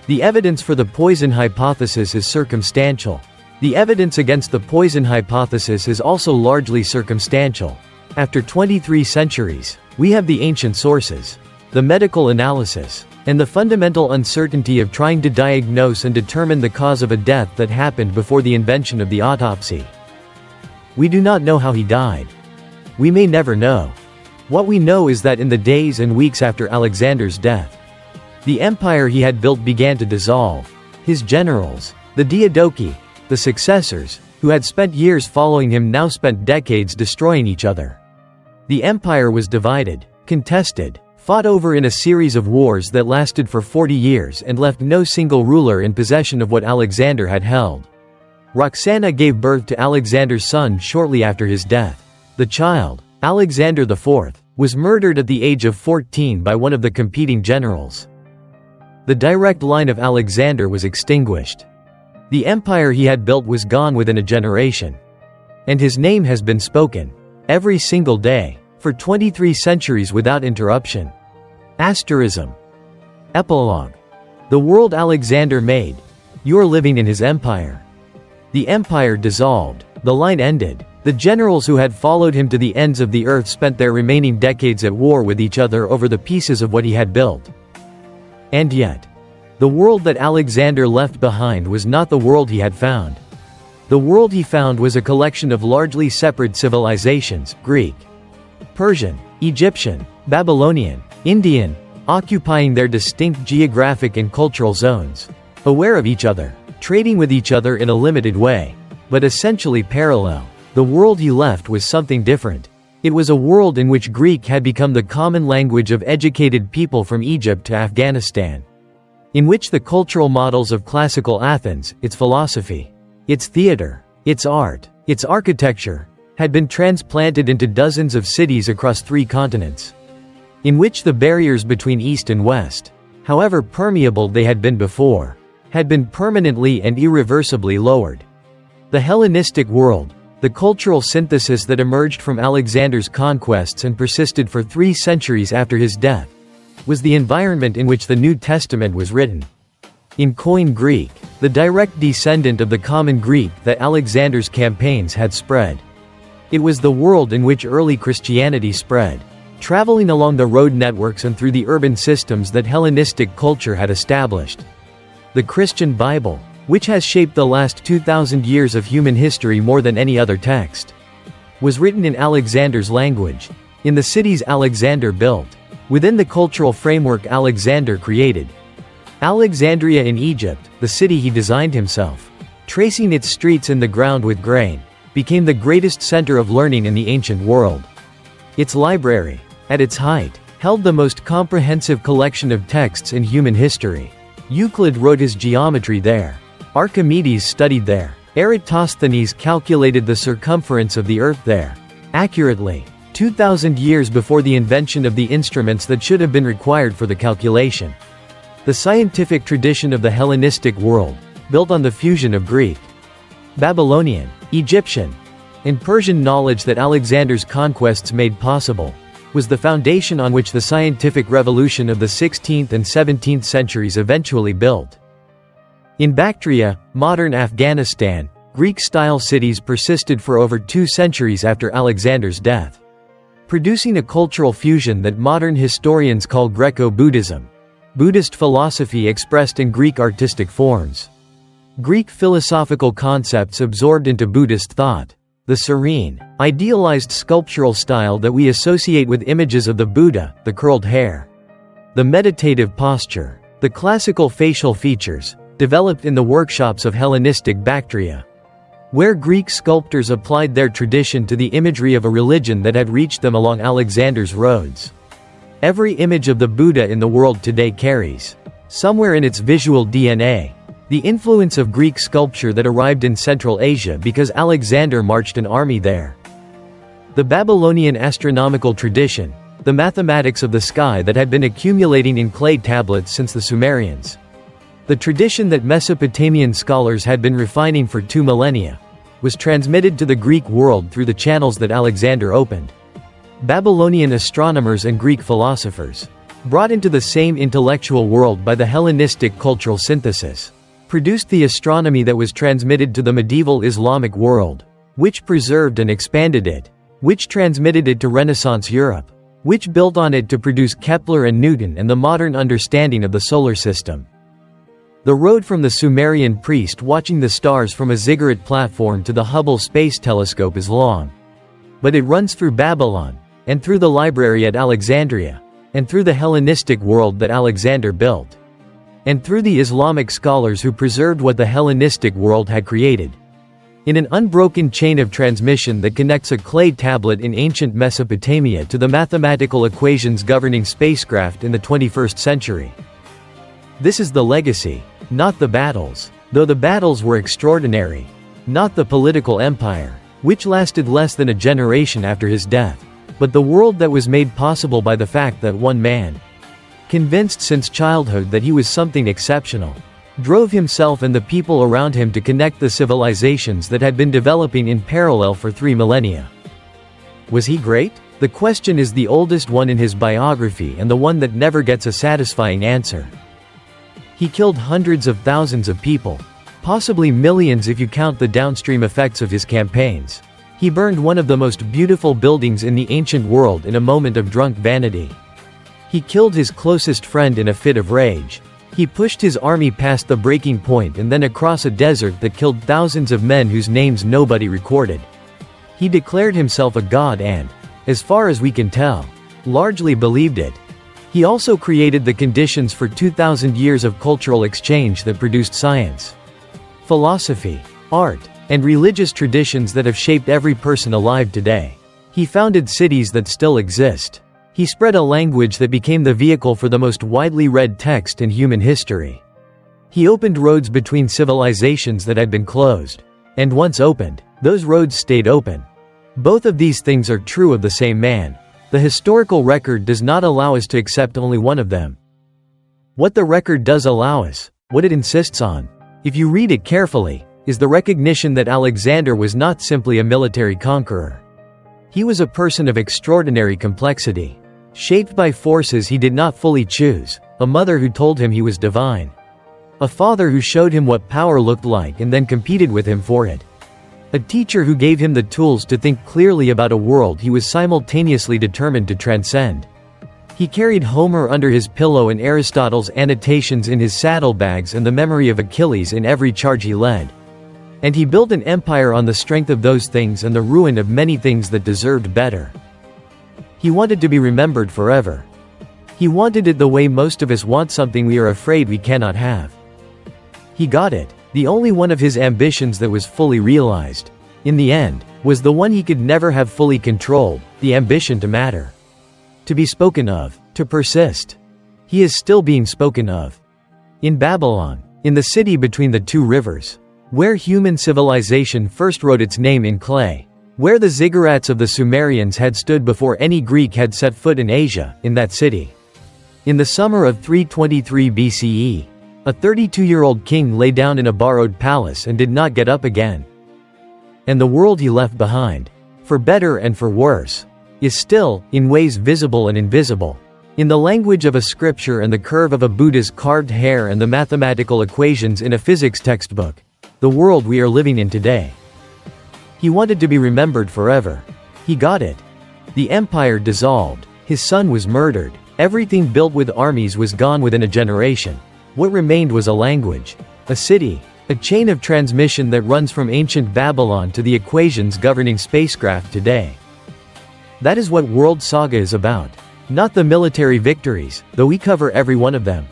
The evidence for the poison hypothesis is circumstantial. The evidence against the poison hypothesis is also largely circumstantial. After 23 centuries, we have the ancient sources, the medical analysis, and the fundamental uncertainty of trying to diagnose and determine the cause of a death that happened before the invention of the autopsy. We do not know how he died. We may never know. What we know is that in the days and weeks after Alexander's death, the empire he had built began to dissolve. His generals, the Diadochi, the successors, who had spent years following him now spent decades destroying each other. The empire was divided, contested, fought over in a series of wars that lasted for 40 years and left no single ruler in possession of what Alexander had held. Roxana gave birth to Alexander's son shortly after his death. The child, Alexander IV, was murdered at the age of 14 by one of the competing generals. The direct line of Alexander was extinguished. The empire he had built was gone within a generation. And his name has been spoken, every single day, for 23 centuries without interruption. Asterism. Epilogue. The world Alexander made. You are living in his empire. The empire dissolved. The line ended. The generals who had followed him to the ends of the earth spent their remaining decades at war with each other over the pieces of what he had built. And yet, the world that Alexander left behind was not the world he had found. The world he found was a collection of largely separate civilizations, Greek, Persian, Egyptian, Babylonian, Indian, occupying their distinct geographic and cultural zones, aware of each other, trading with each other in a limited way, but essentially parallel. The world he left was something different. It was a world in which Greek had become the common language of educated people from Egypt to Afghanistan. in which the cultural models of classical Athens, its philosophy, its theater, its art, its architecture, had been transplanted into dozens of cities across 3 continents, in which the barriers between East and West, however permeable they had been before, had been permanently and irreversibly lowered. The Hellenistic world, the cultural synthesis that emerged from Alexander's conquests and persisted for 3 centuries after his death, was the environment in which the New Testament was written. In Koine Greek, the direct descendant of the Common Greek that Alexander's campaigns had spread. It was the world in which early Christianity spread, traveling along the road networks and through the urban systems that Hellenistic culture had established. The Christian Bible, which has shaped the last 2,000 years of human history more than any other text, was written in Alexander's language, in the cities Alexander built, within the cultural framework Alexander created. Alexandria in Egypt, the city he designed himself, tracing its streets in the ground with grain, became the greatest center of learning in the ancient world. Its library, at its height, held the most comprehensive collection of texts in human history. Euclid wrote his geometry there. Archimedes studied there. Eratosthenes calculated the circumference of the earth there, accurately, 2,000 years before the invention of the instruments that should have been required for the calculation. The scientific tradition of the Hellenistic world, built on the fusion of Greek, Babylonian, Egyptian, and Persian knowledge that Alexander's conquests made possible, was the foundation on which the scientific revolution of the 16th and 17th centuries eventually built. In Bactria, modern Afghanistan, Greek-style cities persisted for over 2 centuries after Alexander's death, producing a cultural fusion that modern historians call Greco-Buddhism, Buddhist philosophy expressed in Greek artistic forms. Greek philosophical concepts absorbed into Buddhist thought. The serene, idealized sculptural style that we associate with images of the Buddha, the curled hair, the meditative posture, the classical facial features, developed in the workshops of Hellenistic Bactria, where Greek sculptors applied their tradition to the imagery of a religion that had reached them along Alexander's roads. Every image of the Buddha in the world today carries, somewhere in its visual DNA, the influence of Greek sculpture that arrived in Central Asia because Alexander marched an army there. The Babylonian astronomical tradition, the mathematics of the sky that had been accumulating in clay tablets since the Sumerians. The tradition that Mesopotamian scholars had been refining for 2 millennia, was transmitted to the Greek world through the channels that Alexander opened. Babylonian astronomers and Greek philosophers, brought into the same intellectual world by the Hellenistic cultural synthesis, produced the astronomy that was transmitted to the medieval Islamic world, which preserved and expanded it, which transmitted it to Renaissance Europe, which built on it to produce Kepler and Newton and the modern understanding of the solar system. The road from the Sumerian priest watching the stars from a ziggurat platform to the Hubble Space Telescope is long. But it runs through Babylon, and through the library at Alexandria, and through the Hellenistic world that Alexander built, and through the Islamic scholars who preserved what the Hellenistic world had created. In an unbroken chain of transmission that connects a clay tablet in ancient Mesopotamia to the mathematical equations governing spacecraft in the 21st century. This is the legacy, not the battles, though the battles were extraordinary, not the political empire, which lasted less than a generation after his death, but the world that was made possible by the fact that one man, convinced since childhood that he was something exceptional, drove himself and the people around him to connect the civilizations that had been developing in parallel for 3 millennia. Was he great? The question is the oldest one in his biography and the one that never gets a satisfying answer. He killed hundreds of thousands of people, possibly millions if you count the downstream effects of his campaigns. He burned one of the most beautiful buildings in the ancient world in a moment of drunk vanity. He killed his closest friend in a fit of rage. He pushed his army past the breaking point and then across a desert that killed thousands of men whose names nobody recorded. He declared himself a god and, as far as we can tell, largely believed it. He also created the conditions for 2,000 years of cultural exchange that produced science, philosophy, art, and religious traditions that have shaped every person alive today. He founded cities that still exist. He spread a language that became the vehicle for the most widely read text in human history. He opened roads between civilizations that had been closed. And once opened, those roads stayed open. Both of these things are true of the same man. The historical record does not allow us to accept only one of them. What the record does allow us, what it insists on, if you read it carefully, is the recognition that Alexander was not simply a military conqueror. He was a person of extraordinary complexity, shaped by forces he did not fully choose, a mother who told him he was divine, a father who showed him what power looked like and then competed with him for it, a teacher who gave him the tools to think clearly about a world he was simultaneously determined to transcend. He carried Homer under his pillow and Aristotle's annotations in his saddlebags and the memory of Achilles in every charge he led. And he built an empire on the strength of those things and the ruin of many things that deserved better. He wanted to be remembered forever. He wanted it the way most of us want something we are afraid we cannot have. He got it. The only one of his ambitions that was fully realized, in the end, was the one he could never have fully controlled, the ambition to matter. To be spoken of, to persist. He is still being spoken of. In Babylon, in the city between the two rivers, where human civilization first wrote its name in clay, where the ziggurats of the Sumerians had stood before any Greek had set foot in Asia, in that city. In the summer of 323 BCE, a 32-year-old king lay down in a borrowed palace and did not get up again. And the world he left behind, for better and for worse, is still, in ways visible and invisible, in the language of a scripture and the curve of a Buddha's carved hair and the mathematical equations in a physics textbook, the world we are living in today. He wanted to be remembered forever. He got it. The empire dissolved. His son was murdered. Everything built with armies was gone within a generation. What remained was a language, a city, a chain of transmission that runs from ancient Babylon to the equations governing spacecraft today. That is what World Saga is about. Not the military victories, though we cover every one of them.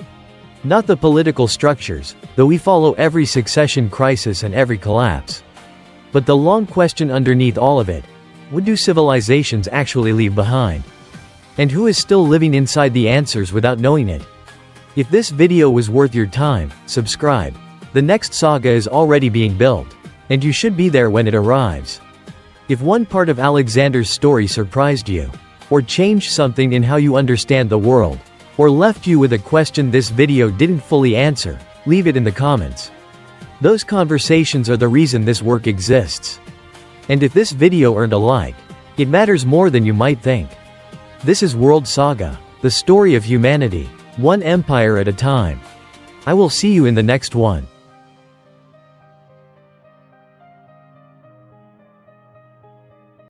Not the political structures, though we follow every succession crisis and every collapse. But the long question underneath all of it: what do civilizations actually leave behind? And who is still living inside the answers without knowing it? If this video was worth your time, subscribe. The next saga is already being built, and you should be there when it arrives. If one part of Alexander's story surprised you, or changed something in how you understand the world, or left you with a question this video didn't fully answer, leave it in the comments. Those conversations are the reason this work exists. And if this video earned a like, it matters more than you might think. This is World Saga, the story of humanity, one empire at a time. I will see you in the next one.